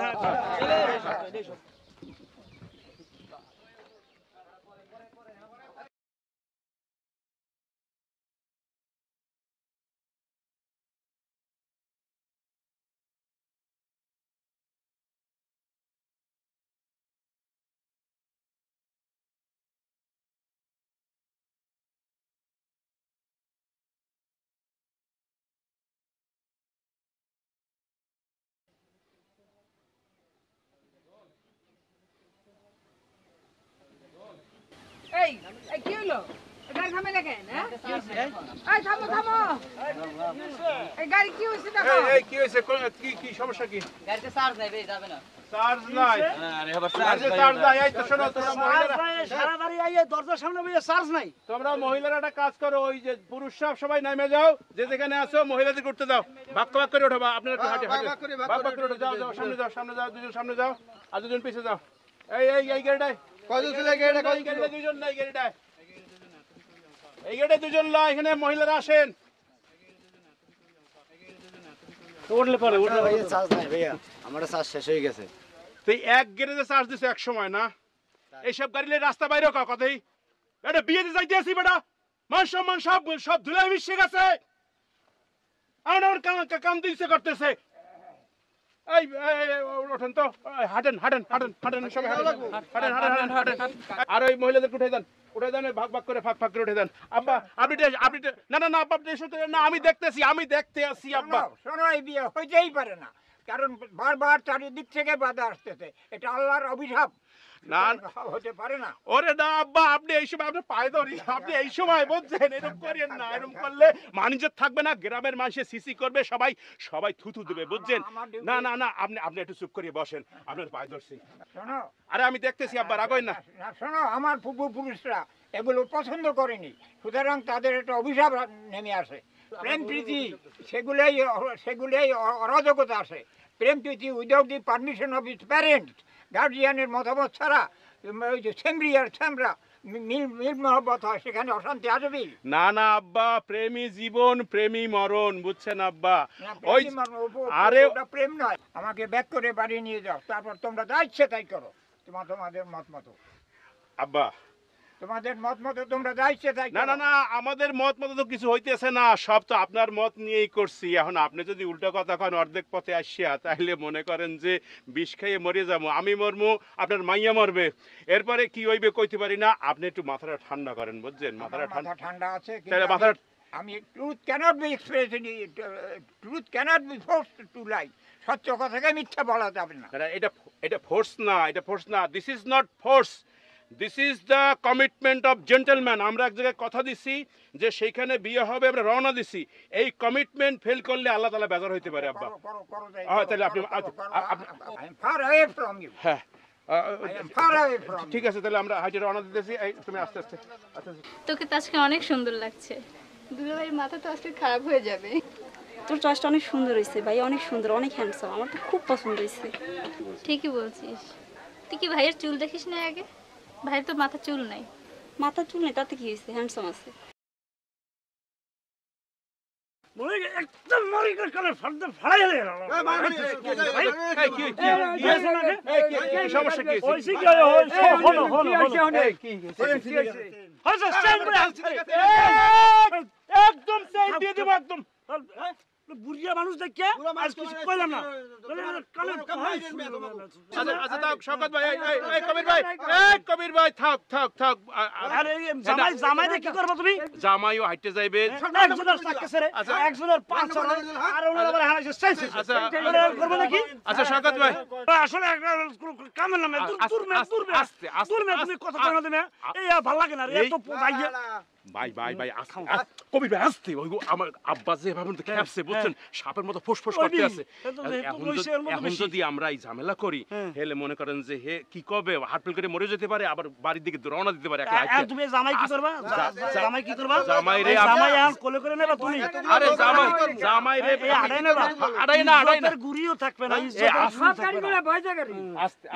গাড়ি থামে দেখেন হ্যাঁ এই থামো থামো এই গাড়ি কি হইছে দেখো এই কি হইছে কি সমস্যা কি গাড়িতে চার্জ নাই বে যাবে না চার্জ নাই আরে আবার চার্জ নাই এই তো শোনো তোমরা মহিলারা সারা বাড়ি আইয়ে দরজার সামনে বসে চার্জ নাই তোমরা মহিলারা একটা কাজ করো ওই যে পুরুষ সবাই নেমে যাও যে যেখানে আছো মহিলাদের করতে দাও ভাগ করে ওঠো আপনারা একটু হাঁটে ভাগ করে ওঠো যাও সামনে যাও দুজন সামনে যাও আর দুজন পিছে যাও এই গাড়িটায় কয়জন ছিল গাড়িটা এই গাড়িটা দুজন নাই গাড়িটায় এই গাড়িটায় দুজন না এখানে মহিলারা আসেন উঠলে পরে উঠলে ভাইয়া চার্জ নাই ভাইয়া আমার চার্জ শেষ হয়ে গেছে তুই এক গেরেজে চার্জ দিছো এক সময় না এইসব গাড়ি নিয়ে রাস্তা বাইরে কথাই এটা বিয়েতে যাইতে আসি বেটা মান সম্মান সব ধুলাই মিশে গেছে আমার কাম দিচ্ছে করতেছে এই ওঠেন তো হাঁটেন সবাই হাঁটেন আর ওই মহিলাদের উঠে দেন ভাগ করে ফাঁক করে উঠে দেন আব্বা আপনি না আব্বা না আমি দেখতে আসি আব্বা শোনো এই বিয়ে হইতেই পারে না কারণ বারবার চারিদিক থেকে বাধা আসতেছে এটা আল্লাহর অভিশাপ না হতে পারে না ওরে না আব্বা আপনি এই সময় আপনি পায়ে ধরি আপনি এই সময় বলছেন এরকম করেন না এরকম করলে মানুষ থাকবে না গ্রামের মানুষে সিসি করবে সবাই থুথু দেবে বুঝছেন না আপনি একটু চুপ করিয়ে বসেন আপনার পায়ে ধরছি শোনো আরে আমি দেখতেছি আব্বা রাগই না শোনো আমার পূর্বপুরুষরা এগুলো পছন্দ করেনি সুতরাং তাদের একটা অভিশাপ নেমে আসে প্রেম প্রীতি সেগুলোই অরাজকতা আসে প্রেম প্রীতি without the permission of his parents গার্জিয়ানের মতামত ছাড়া ওই যে স্যামরা মিল মহব্বত হয় সেখানে অশান্তি আসবেই না আব্বা প্রেমী জীবন প্রেমী মরণ বুঝছেন আব্বা ওই আরে ওটা প্রেম নয় আমাকে ব্যাক করে বাড়ি নিয়ে যাও তারপর তোমরা যা ইচ্ছে তাই করো তোমাদের মত মতো আব্বা তোমাদের মত মতো তোমরা যা ইচ্ছে তাই না আমাদের মত মতো তো কিছু হইতেছে না সব তো আপনার মত নিয়েই করছি এখন আপনি যদি উল্টো কথা কন অর্ধেক পথে আসিয়া তাহলে মনে করেন যে বিষ খাইয়ে মরে যাবো আমি মরমু আপনার মাইয়া মরবে এরপরে কি হইবে কইতে পারি না আপনি একটু মাথাটা ঠান্ডা করেন বুঝছেন মাথাটা ঠান্ডা আছে তাহলে মাথাটা আমি truth cannot be expressed truth cannot be forced to lie সত্য কথাকে মিথ্যা বলা যাবে না এটা ফোর্স না this is not force this is the commitment of gentleman আমরা এক জায়গায় কথা দিছি যে সেইখানে বিয়ে হবে আমরা রওনা দিছি এই কমিটমেন্ট ফেল করলে আল্লাহ তাআলা বেজার হইতে পারে আব্বা তাহলে আপনি হ্যাঁ ঠিক আছে তাহলে আমরা হাইটে রওনা দিতেছি তুমি আস্তে তোকে তো আজকে অনেক সুন্দর লাগছে দুলাভাইয়ের মাথা তো আজকে খারাপ হয়ে যাবে তোর চয়েসটা অনেক সুন্দর হয়েছে ভাই অনেক সুন্দর অনেক হ্যান্ডসাম আমার তো খুব পছন্দ হয়েছে ঠিকই বলছিস তুই কি ভাইয়ের চুল দেখিস না আগে ভাইয়ের তো মাথা চুল নাই মাথা চুল নেই তাতে কি হয়েছে হ্যান্ডসাম আছে একদম মরি করে ফাড়তে ফাড়াই গেল সমস্যা কি হইছে কি হইছে একদম সেই দিয়ে দেব একদম বুড়িয়া মানুষ দেখে আজ কিছু কইলাম না আচ্ছা শওকত ভাই এই কবির ভাই থাক আরে জামাই কি করবে তুমি জামাইও হাইটে যাইবে একজনের চাকছে রে একজনের 500 আর ওনার আবার হারাইছে 600 আচ্ছা করবে নাকি আচ্ছা শওকত ভাই আসলে কাম না দূর আস্তে তুমি কথা কই না তুমি এই ভালো লাগে না এত ভাই কবির ভাই আস্তে ওই আমার আব্বা যে ভাবেন তো খেপছে বুঝছেন সাপের মতো ফুসফুস করতে আছে এখন যদি আমরা এই ঝামেলা করি হেলে মনে করেন যে হে কি কবে হাটপেল করে মরে যেতে পারে আবার বাড়ির দিকে রওনা দিতে পারে একলা তুমি জামাই কি করবা জামাই রে জামাই আন কোলে করে নেবা তুমি আরে জামাই রে আড়াই না গুড়িও থাকবে না সরকারি করে ভয় জায়গায়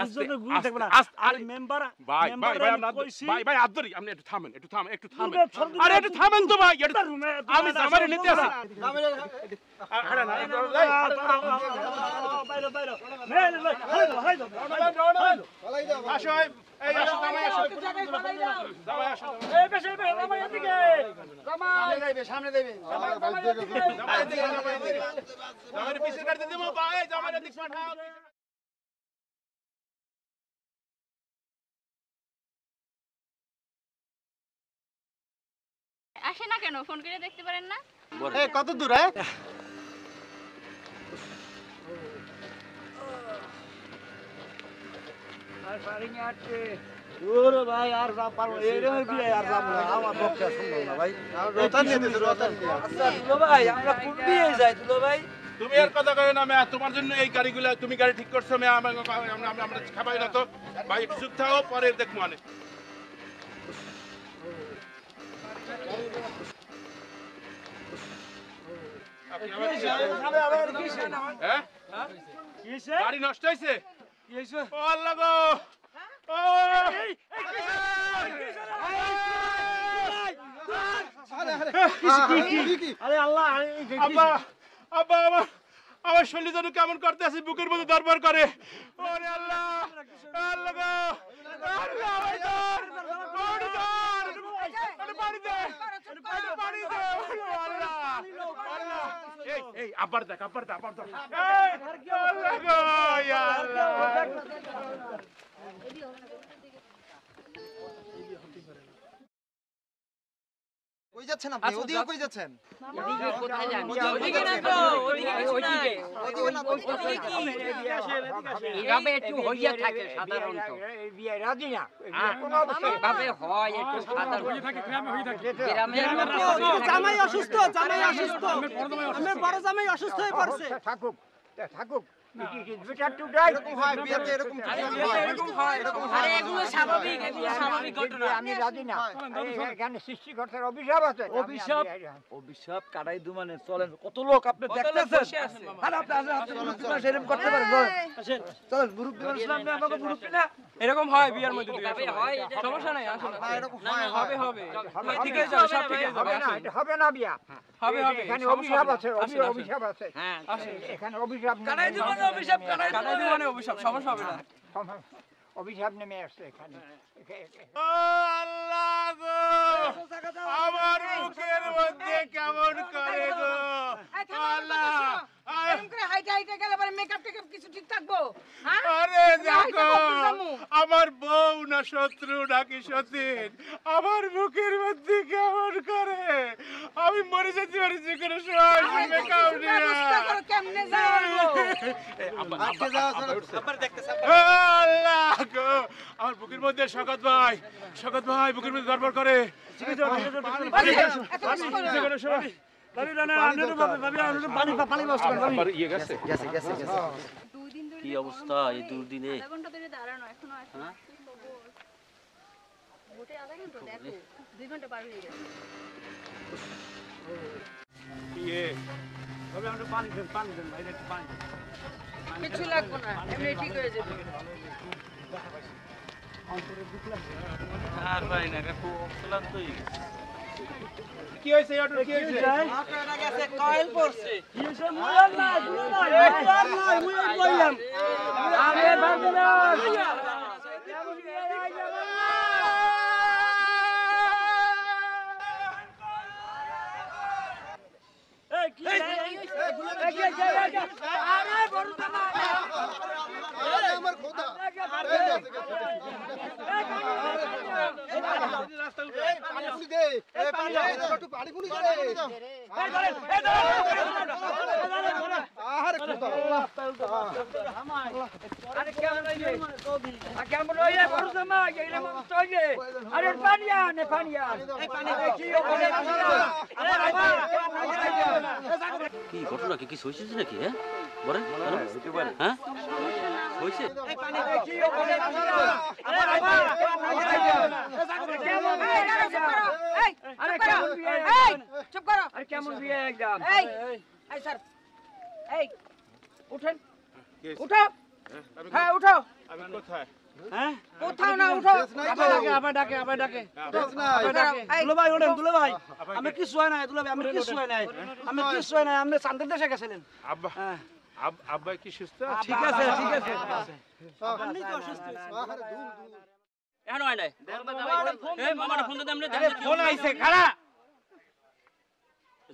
আস্তে গুড়ি থাকবে না আর মেম্বার ভাই আদরি আপনি একটু থামেন আরে একটু থামেন তো ভাই আমি জামাইরে নিতে আসি সামনে দেবে আসে না কেন ফোন করে দেখতে পারেন না কত দূর ওরে ভাই আর যা পারবো এরকম বিয়ে আর যাব না আমার পক্ষে সম্ভব না ভাই রতন নিয়ে দিছে রতন নিয়ে আচ্ছা দুলো ভাই আমরা কোন বিয়ে যাই দুলো ভাই তুমি আর কথা কয় না মে তোমার জন্য এই গাড়িগুলো তুমি গাড়ি ঠিক করছো মে আমরা আমরা খাবাই না তো ভাই একটু চুপ থাকো পরে দেখবো মানে হ্যাঁ গাড়ি নষ্ট হয়েছে ও আল্লাহ গো ও আরে আল্লাহ আব্বা আব্বা আমার শরীর যেন কেমন করতে আছে বুকের মধ্যে দরবার করে ওরে আল্লাহ আল্লাহ গো আল্লাহ ভাই ধর বাড়ি ধর বাড়ি দে বাড়ি দে আল্লাহ আল্লাহ এই আব্বার দেখ আব্বার ধর আল্লাহ গো ইয়া আল্লাহ কই যাচ্ছেন আপনি ওদিকে কই যাচ্ছেন ওদিকে কোথায় যান ওদিকে না তো ওদিকে এভাবে একটু হইয়া থাকে সাধারণত এই বিয়ে রাজি না কোনো অবস্থায় এভাবে হয় একটু সাধারণ হয়ে থাকে গ্রামে জামাই অসুস্থ আমার বড় জামাই অসুস্থ হয়ে পড়ছে থাকুক থাকুক এরকম হয় বিয়েতে এরকম হয় আরে এগুলো স্বাভাবিক ঘটনা আমি রাজি না এখানে সৃষ্টিকর্তার অভিশাপ আছে অভিশাপ কাটাই দুমানে চলেন কত লোক আপনি দেখতেছেন আর আপনি এরকম করতে পারেন চলেন মুরব্বী মানুষ না আপনি আমাকে মুরব্বী না এরকম হয় বিয়ের মধ্যে তবে হয় এটা সমস্যা নাই আসলে এরকম হয় হবে ঠিক আছে যাবে সব ঠিক আছে যাবে না এটা হবে না বিয়া হবে এখানে অভিশাপ আছে অভিশাপ আছে হ্যাঁ এখানে অভিশাপ কাটাই দুমানে অভিশাপ কাটাই মানে অভিশাপ সমস্যা হবে না অভিশাপ নেমে আসছে এখানে ও আল্লাহ গো আমার বুকের মধ্যে কেমন করে গো আল্লাহ এরকম করে হাইটে গেলে পরে মেকআপ টেকআপ কিছু ঠিক থাকবো হ্যাঁ আরে দেখো আমার বউ না শত্রু নাকি সতীন আমার বুকের মধ্যে কেমন করে আমি মরে যেতে পারি যে কোনো সময় মেকআপ নিয়ে কেমনে যাবো আজকে যাওয়া আল্লাহ গো আমার বুকের মধ্যে শকত ভাই বুকের মধ্যে গড়বড় করে কি অবস্থা এই দুর্দিনে কিছু লাগবে না এমনি ঠিক হয়ে যাবে আর ভাই না খুব ক্লান্ত হয়ে গেছে কি হয়েছে অটো কি হয়েছে আপনারা কাছে কয়েল পড়ছে আমার খোদা পানি দে একটু পানি পুনি দে আরে খোদা আরে কেমন হইয়া পড়ছে মা এইরে মন চলে আরে পানি আন এই পানি দেখি ওখানে কি ঘটনা কি কিছু হয়েছে নাকি হ্যাঁ বলেন হ্যাঁ হয়েছে এই পানি দেখি ওখানে আরে কেমন বিয়ে চুপ করো আরে কেমন বিয়ে একদম এই স্যার এই উঠেন উঠো হ্যাঁ উঠো আমি কোথায় হ্যাঁ কোথাও না উঠো আবার ডাকে দুলো ভাই ওঠেন দুলো ভাই আমি কিছু হয় না দুলো ভাই আমি কিছু হয় না আপনি শান্তির দেশে গেছিলেন আব্বা আব্বা কি সুস্থ ঠিক আছে আপনি তো অসুস্থ এখন হয় নাই এই মামার ফোন দিতে আমরা জানি ফোন আইছে খাড়া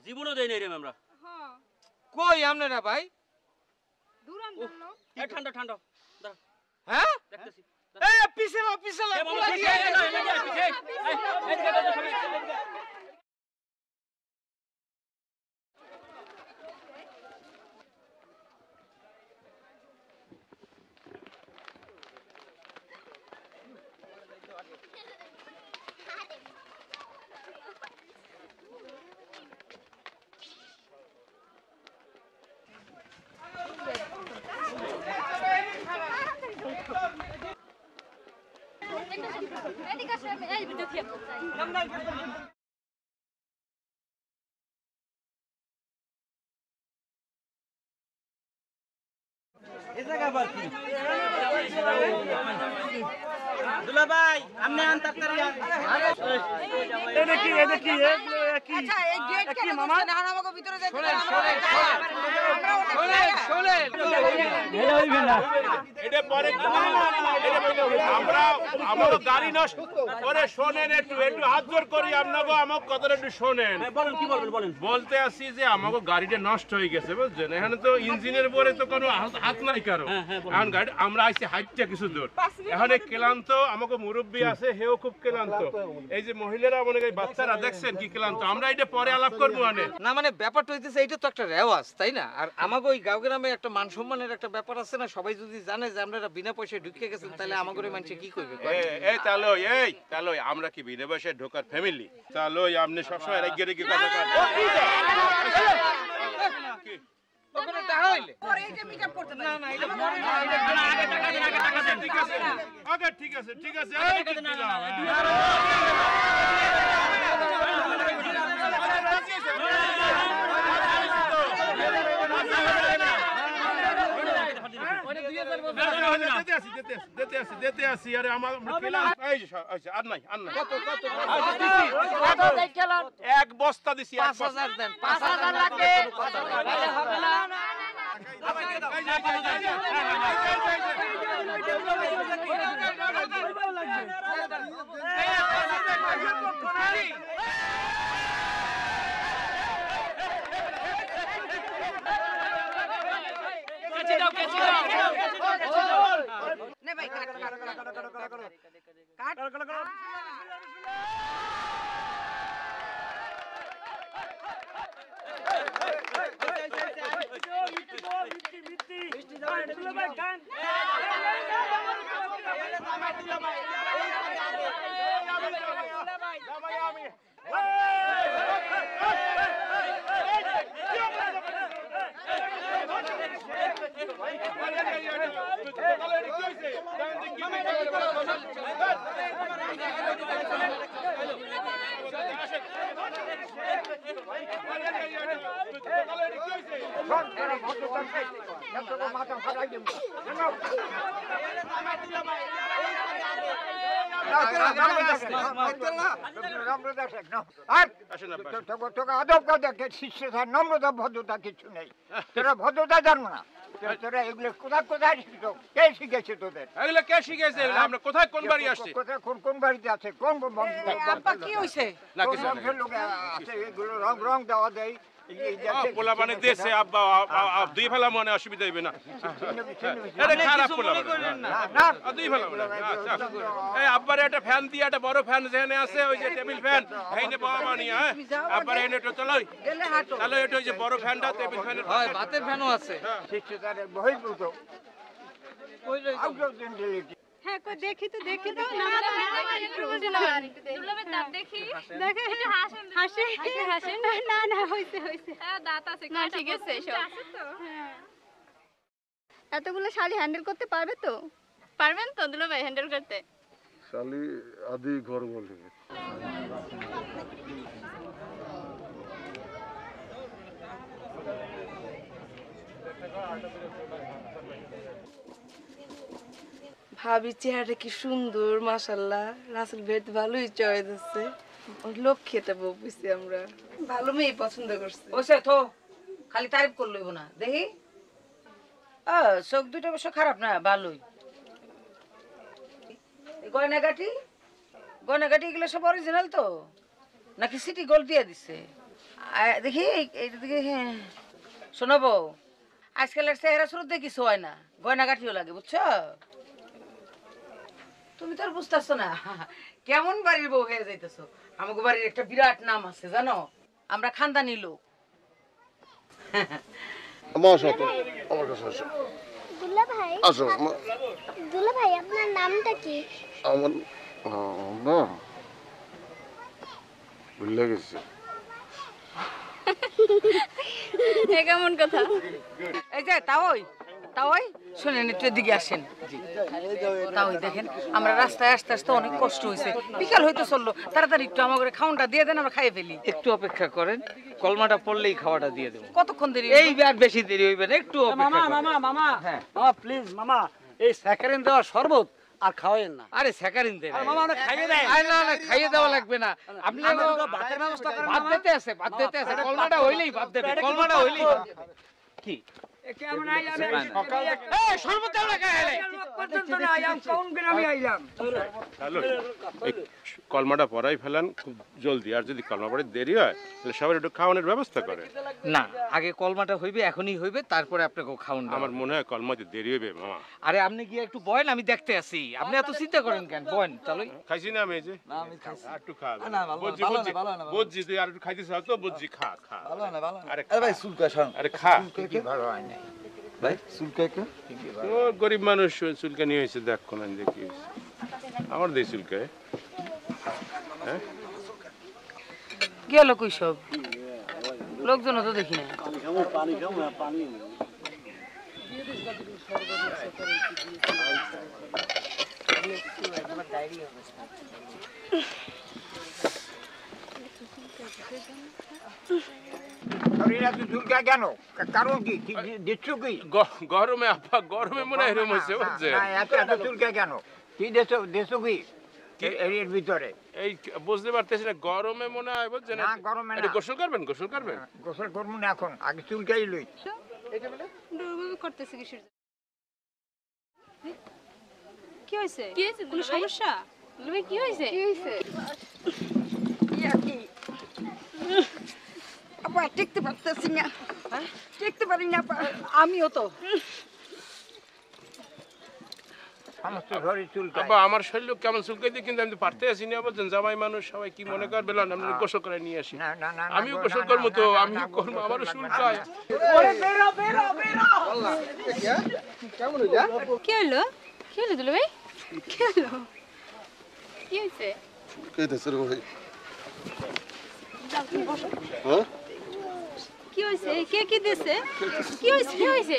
জীবনও দেই নাই রে আমরা কই আপনারা ভাই এই ঠান্ডা হ্যাঁ দেখতেছি এ পিছলা এই মামা পিছে এই দেখি দুলা ভাই আমনে আন তাড়াতাড়ি আন এটা কি আচ্ছা এই গেট কি কেন মামা? বসছেন? এখন আমাকে ভিতরে যেতে শোনেন, দেন, শোনেন, আমরা ওটা শোনেন, শোনেন। এটা হইবে না এটা পরে আমরা আমার গাড়ি নষ্ট করে শোনেন একটু হাত জোর করি আপনাকে আমার কথাটা একটু শোনেন। বলেন কি বলবেন বলেন। বলতে আসছি যে আমাকে গাড়িটা নষ্ট হয়ে গেছে বুঝছেন, এখানে তো ইঞ্জিনের পরে তো কোনো হাত নাই কারো। এখন গাড়ি আমরা আইছি হাইটটা কিছু দূর, এখানে ক্লান্ত আমাকে মুরব্বী আছে, হেও খুব ক্লান্ত। এই যে মহিলারা মনে করি বাচ্চারা দেখছেন কি ক্লান্ত, আমরা এটা পরে আলাপ করবো। না মানে ব্যাপারটা হইতেছে এইটা তো একটা রেওয়াজ, তাই না? আর আমাকে ওই গাঁও গ্রামে একটা মান সম্মানের একটা ব্যাপার আছে না, সবাই যদি জানে যে আপনারা বিনা পয়সায় ঢুকে গেছেন তাহলে আমাকে মানুষে কি করবে? এই তাহলে আমরা কি বিনা পয়সায় ঢোকার ফ্যামিলি? তাহলে আপনি সবসময় রাজ্যে রেখে কথা কন। ওখানে টাকা হইলে পরে এই যে মিটআপ করতে পারি। না না এটা আগে টাকা দেন, ঠিক আছে আগে ঠিক আছে এই কি দিলাম, দিতে আসি। আরে আমার এই যে, আর নাই এক বস্তা দিছি, 5000 দেন, 5000 লাগবে তাহলে হবে না। নে ভাই কাট নম্রতা ভদ্রতা কিছু নেই, তোরা ভদ্রতা জানো না, তোরা এগুলো কোথায় কোথায় শিখছো? কে শিখেছে তোদের? এগুলো কে শিখেছে? আমরা কোথায় কোন বাড়ি আসছে? কোথায় কোন বাড়িতে আছে? কোন আব্বা কি হইছে? না কিছু বংশের লোক আছে? এগুলো রং দেওয়া দেয়। পোলা মানে দেশে আব্বা দুই ফেলা মনে অসুবিধা হইবে না, এটা খারাপ পোলা দুই ফেলা মনে। এই আব্বার একটা ফ্যান দিয়ে একটা বড় ফ্যান যেখানে আছে ওই যে টেবিল ফ্যান এইনে বাবা বানিয়ে, হ্যাঁ আব্বার এনে তো চলোই গেলে হাঁটো। তাহলে এটা ওই যে বড় ফ্যানটা টেবিল ফ্যানের হয় ভাতের ফ্যানও আছে। শিক্ষিতাদের বহির্ভূত আউট অফ জেন্টালিটি। হ্যাঁ কই দেখি তো না দুলাভাই দাঁত দেখি দেখে একটু হাসেন হাসে হাসে না হইছে দাঁত আছে না ঠিক আছে সব আছে তো। হ্যাঁ এতগুলো শাড়ি হ্যান্ডেল করতে পারবে তো? পারবেন তো দুলাভাই হ্যান্ডেল করতে? শালি আদি ঘর বলি ভাবি চেহারাটা কি সুন্দর, মাশাআল্লাহ। রাসেল ভাই তো ভালোই চয়েস আছে, লক্ষ্যটা বুঝছি আমরা, ভালো মেয়ে পছন্দ করছি। ওসে তো খালি তারিফ করে লইব না, দেখি চোখ দুটো অবশ্য খারাপ না, ভালোই। গয়নাগাটি এগুলো সব অরিজিনাল তো নাকি সিটি গোল্ড দিয়ে দিচ্ছে? দেখি এইটা দেখি। হ্যাঁ শোনাবো, আজকালের চেহারা শুরু দিয়ে কিছু হয় না, গয়নাগাটিও লাগে, বুঝছো? তুমি তো আর বুঝতেছো না কেমন বাড়ির বউ হয়ে যাইতেছো। আমাকে বাড়ির একটা বিরাট নাম আছে জানো, আমরা খানদানি লোক। আমার সাথে আমার কাছে আসো। দুলাভাই আসো দুলাভাই আপনার নামটা কি? আমার না ভুলে গেছি। কেমন কথা? এই যে তাওই শোনেন একটু এদিকে আসেন। তাও দেখেন আমরা রাস্তায় আসতে আসতে অনেক কষ্ট হয়েছে, বিকাল হইতে চললো, তাড়াতাড়ি একটু আমাকে খাওয়াটা দিয়ে দেন, আমরা খাইয়ে ফেলি। একটু অপেক্ষা করেন, কলমাটা পড়লেই খাওয়াটা দিয়ে দেবো। কতক্ষণ দেরি? এই আর বেশি দেরি হইবে না, একটু মামা মামা মামা মামা প্লিজ মামা, এই স্যাকারিন দেওয়া শরবত আর খাওয়াইন না। আরে স্যাকারিন দেন মামা অনেক খাইয়ে দেয়। না না খাইয়ে দেওয়া লাগবে না, আপনি ভাতের ব্যবস্থা করেন। ভাত দিতে আছে, ভাত দিতে আছে, কলমাটা হইলেই ভাত দেবে, কলমাটা হইলেই কি কেমন আইলাম সকাল থেকে এই শরবত দাও না খাইলে পর্যন্ত না আইলাম, কোন গ্রামে আইলাম। হ্যালো, এই কলমাটা পড়াই ফেলান খুব জলদি, আর যদি কলমা পড়ে দেরি হয় তাহলে সবার একটু খাওয়ানোর ব্যবস্থা করে। না, আগে কলমাটা হইবে, এখনই হইবে, তারপরে আপনাকে খাওয়ান। আমার মনে হয় কলমাতে দেরি হইবে মামা। আরে আপনি গিয়ে একটু বয়েন, আমি দেখতে আসি, আপনি এত চিন্তা করেন কেন? বয়েন চলো। খাইছি না আমি, এই যে আর একটু খা। বুঝছি তুই আর একটু খাইতে চাও তো, বুঝছি, খা খা। আরে ভাই চুলকা শোন, আরে খা। ভালো হয় না ভাই চুলকা একটু ও গরিব মানুষ, চুলকা নিয়ে হয়েছে, দেখো না দেখি আমার দেই চুলকায়। হ্যাঁ গেল কই সব লোকজন তো দেখি না। চুলকা কেন? কারণ কি দিচ্ছ কি? গরমে আপা, গরমে মনে হয় এরকম হয়েছে, বুঝছেন? এত এত চুলকা কেন? কি দেশ কি এর ভিতরে? এই বুঝতে পারতেছি না, গরমে মনে হয়, বুঝছেন? না গরমে না। গোসল করবেন, গোসল করবেন। গোসল করবো না এখন, আগে চুলকাই লই। করতেছে কিসের? কি হয়েছে? কি হয়েছে? কোনো সমস্যা? তুমি কি হয়েছে? কি হয়েছে? আপা টিকতে পারতেছি না, টিকতে পারি না আপা। আমিও তো সমস্ত ঘরে চুলকায়। আব্বা আমার শরীর কেমন চুলকাইতে, কিন্তু আমি তো পারতে আসি না, বুঝছেন? জামাই মানুষ, সবাই কি মনে করবে, আমি গোসল করে নিয়ে আসি। আমিও গোসল করবো তো, আমিও করবো, আমারও চুলকায়। কি হলো? কি হলো দুলু ভাই? কি হলো? কি হয়েছে? কি হয়েছে? কে কি দিছে? কি হয়েছে? কি হয়েছে?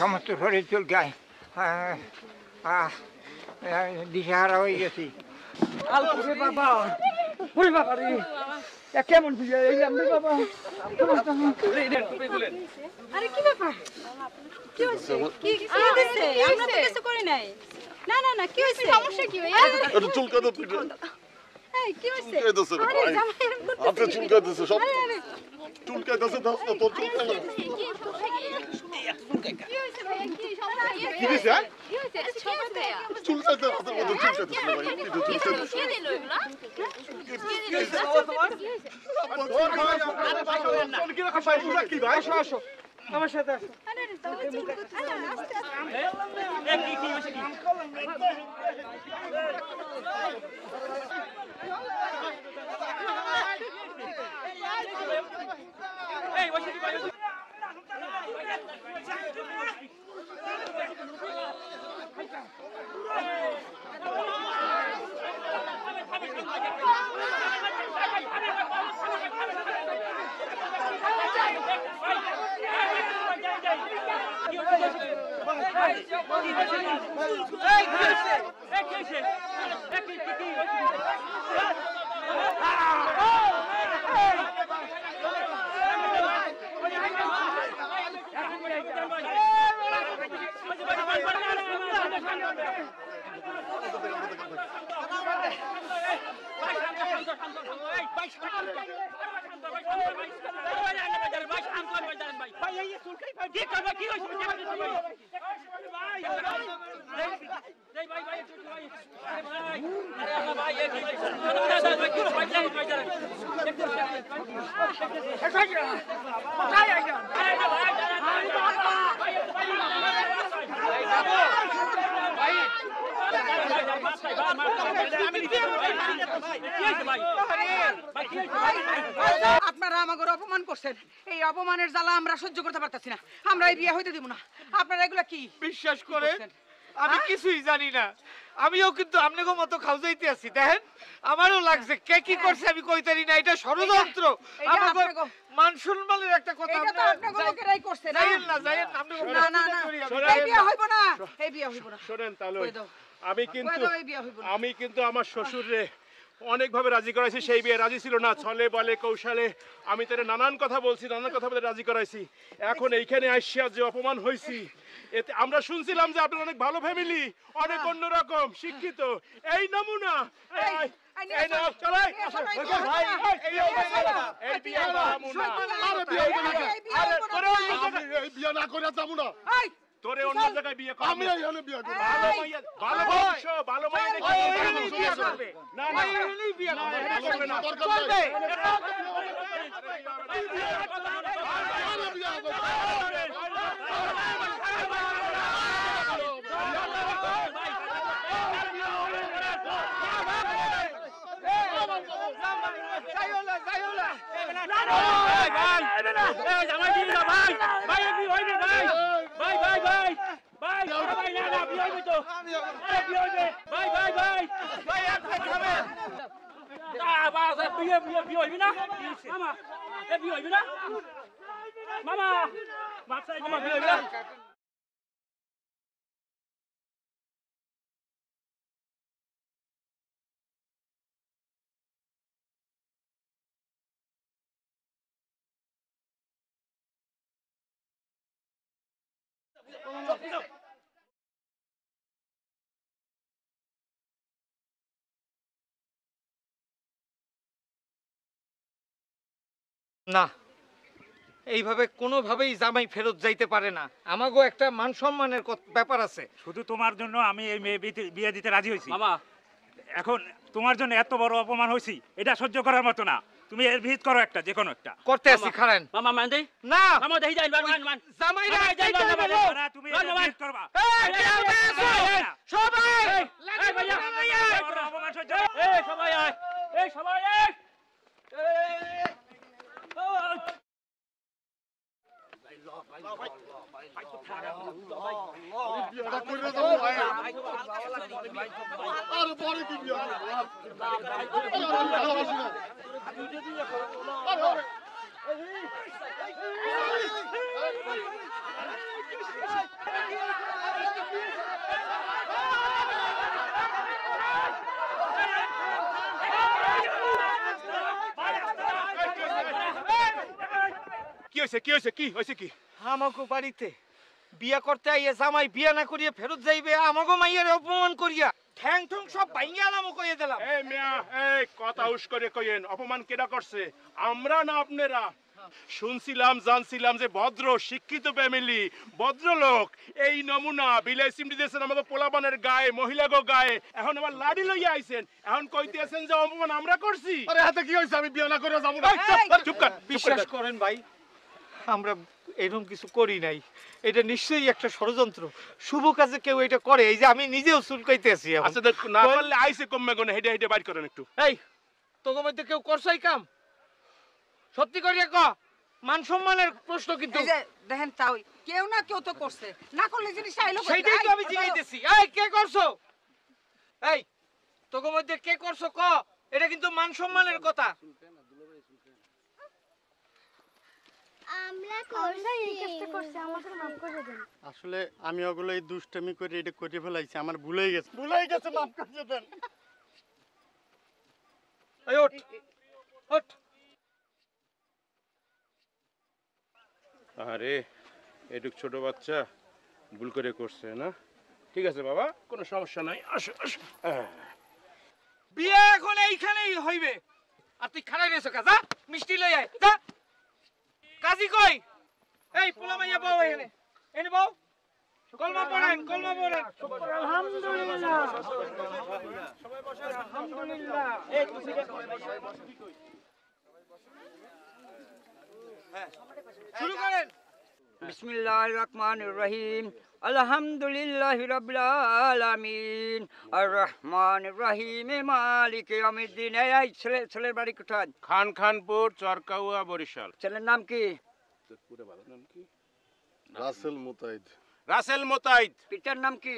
সমস্ত শরীর চুলকায়, দিশাহারা হয়ে গেছি। কেমন বাবা? আরে কি ব্যাপার? কি হয়েছে? কি দিছে? আমরা তো কিছু করি নাই। না না না, কি হয়েছে? সমস্যা কি ভাই? একটু চুলকা তো পিঠে। এই কি হয়েছে? চুলকাইতেছে রে আরে ভাই। জামাই এরকম করতেছে। আপনি চুলকাইতেছে সব। আরে আরে চুলকাইতেছে দাও না, তোর চুলকা না। কি হয়েছে ভাই? কি সমস্যা? কি দিছে? কি হয়েছে? সমস্যা? চুলকাইতে হাতের মধ্যে চুলকাইতেছে রে ভাই। পিঠে চুলকাইতেছে। কে দিল এগুলা? কে দিল এগুলা? কি হয়েছে? তোর ভাই আপনার ভাই কোন কি রকম ভাই চুলকা কি ভাই? আসো আমার সাথে আসো। আরে আরে তুমি চিন্তা করতেছ না, আস্তে আস্তে। কি হয়েছে কি? এই বসে কি ভাই? ভাই আপনারা আমাকে অপমান করছেন, এই অপমানের জ্বালা আমরা সহ্য করতে পারতেছি না, আমরা এই বিয়ে হইতে দিব না। আপনারা এগুলা কি বিশ্বাস করে আমি কিছুই জানি না, আমিও কিন্তু আপনাকে মতো খাওয়াইতে আছি। দেখেন আমারও লাগছে কে কি করছে আমি কইতারি না, এটা ষড়যন্ত্র। আমার মান সম্মানের একটা কথা এটা তো আপনাদের লোকেরাই করছে না। যাইয়েন না যাইয়েন আপনি না না না এই বিয়ে হইব না, এই বিয়ে হইব না। শোনেন তাহলে কই দাও, আমি কিন্তু আমার শ্বশুরে অনেকভাবে রাজি করাইছি, সেই বিয়ে রাজি ছিল না। ছলে বলে কৌশলে আমি তার নানান কথা বলছি, নানান কথা বলে রাজি করাইছি। এখন এইখানে আসিয়া যে অপমান হয়েছি, এতে আমরা শুনছিলাম যে আপনার অনেক ভালো ফ্যামিলি, অনেক অন্যরকম শিক্ষিত, এই নমুনা এই নাও চলাই এই বিয়ে নমুনা এই বিয়ে না করে যাবো না। তোরে অন্য জায়গায় বিয়ে করব আমি এখানে বিয়ে করব। ভালো মাইয়া, ভালো বংশ, ভালো মাইয়া দেখে বিয়ে করবে। না না এই বিয়ে করবে না, চলবে। না, এইভাবে কোনোভাবেই জামাই ফেরত যাইতে পারে না। আমাগো একটা মান সম্মানের ব্যাপার আছে। শুধু তোমার জন্য আমি এই মেয়ে বিয়ে দিতে রাজি হয়েছি মামা। এখন তোমার জন্য এত বড় অপমান হয়েছি, এটা সহ্য করার মতো না। তুমি এর ভিত করো একটা, যে কোনো একটা করতে আসি। খারান মামা মান দেই না, মামা দেই যাই মান মান জামাই না যাইতে হবে না, তুমি এর ভিত করবা। সবাই এই ভাইয়া অপমান সহ্য এই সবাই আয়, এই সবাই আয়। আরে পরে কি বিয়ে কি হয়েছে কি হয়েছে কি হয়েছে কি? আমাগো বাড়িতে বিয়া করতে আইয়া জামাই বিয়া না করিয়া ফেরত যাইবে, আমাগো মাইয়ার অপমান করিয়া ঠ্যাং ঠ্যাং সব ভাঙিয়া আলামও কইয়া দিলাম। এই মিয়া, এই কথা উস করে কইেন, অপমান কেডা করছে? আমরা না আপনারা? শুনছিলাম জানছিলাম যে ভদ্র শিক্ষিত ফ্যামিলি, ভদ্রলোক, এই নমুনা বিলাই সিমটি দিয়েছেন আমাদের পোলাপানের গায়ে, মহিলাগো গায়ে, এখন আবার লাড়ি লইয়া আইছেন, এখন কইতেছেন যে অপমান আমরা করছি। আরে হাতে কি হইছে? আমি বিয়ে না করে যাবো না। চুপ কর, বিশ্বাস করেন ভাই, আমরা এরকম কিছু করি নাই। এটা নিশ্চয়ই একটা ষড়যন্ত্র। শুভ কাজে কেউ এটা করে, এই যে আমি নিজেও চুলকাইতে আছি। আচ্ছা দেখ, না করলে আইছে কমবে গনে, হেডে হেডে বাইর করেন একটু। এই তোর মধ্যে কেউ করছাই কাম? সত্যি করিয়া ক, মান সম্মানের প্রশ্ন কিন্তু। এই যে দেখেন তাও কেউ না কেউ তো করছে, না করলে জিনিসটা আইলো কই? সেইটাই তো আমি জিজ্ঞাসিতেছি। এই কে করছো? এই তোর মধ্যে কে করছো ক, এটা কিন্তু মান সম্মানের কথা। আমরা করছি, এই কাজটা করছি, আমাকে মাফ করে দেন। আসলে আমি ওগুলো এই দুষ্টামি করে এটা করে ফেলাইছি, আমার ভুলেই গেছে মাফ করে দেন। এই ওঠ ওঠ। আরে এটুক ছোট বাচ্চা ভুল করে করছে না? ঠিক আছে বাবা, কোনো সমস্যা নাই, আসো আসো। বিয়ে এখন এইখানেই হইবে। আর তুই খারাই রেছো কাজা, মিষ্টি লই আয় যা। কাজী কই? এই পোলা মাইয়া বউ এখানে, এনে বউ। কলমা পড়েন, কলমা পড়েন। আলহামদুলিল্লাহ, সবাই বসেন। আলহামদুলিল্লাহ। এই তুই হ্যাঁ শুরু করেন। বিসমিল্লাহির রহমানির রহিম আলহামদুলিল্লাহি রাব্বিল আলামিন আর রহমানির রহিম মালিক ইয়াউমিদ্দিন। এই ছেলের বাড়ি কোথায়? খানপুর চরকাউয়া বরিশাল। ছেলের নাম কি? রাসেল মোতাইদ। পিতার নাম কি?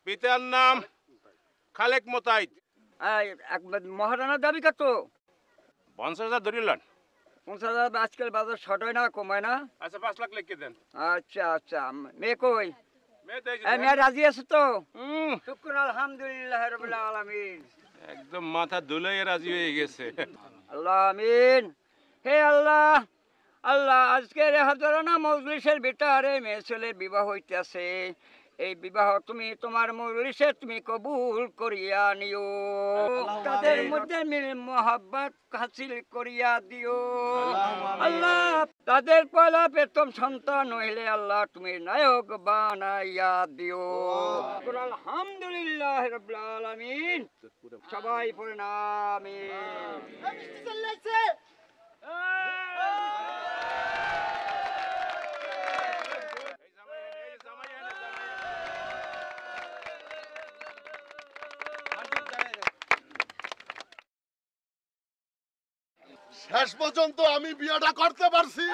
পিতার নাম খালেক মোতাইদ। মহারানা দাবি কত? 50,000 ধরিলেন। 50,000 আজকাল বাজার শর্ট হয় না, কমায় না? আচ্ছা 5 লাখ লিখে দেন। আচ্ছা আচ্ছা, মেয়ে কই? মেয়ে রাজি আছে তো? শুকর আলহামদুলিল্লাহ রাব্বিল আলামিন। একদম মাথা ধুলাইয়া রাজি হয়ে গেছে। আল্লাহ আমিন। হে আল্লাহ, আল্লাহ আজকের হাজারানা মজলিসের ভিতরে মেয়ে ছেলের বিবাহ হইতেছে। এই বিবাহ তুমি তোমার মজলিসে তুমি কবুল করিয়া নিও, তাদের মধ্যে মিল মোহাব্বত হাসিল করিয়া দিও। আল্লাহ তাদের পয়লা প্রথম সন্তান হইলে আল্লাহ তুমি নায়ক বানাইয়া দিও। আলহামদুলিল্লাহ রাব্বিল আলামিন। সবাই পড়েন আমিন। শেষ পর্যন্ত আমি বিয়েটা করতে পারছি।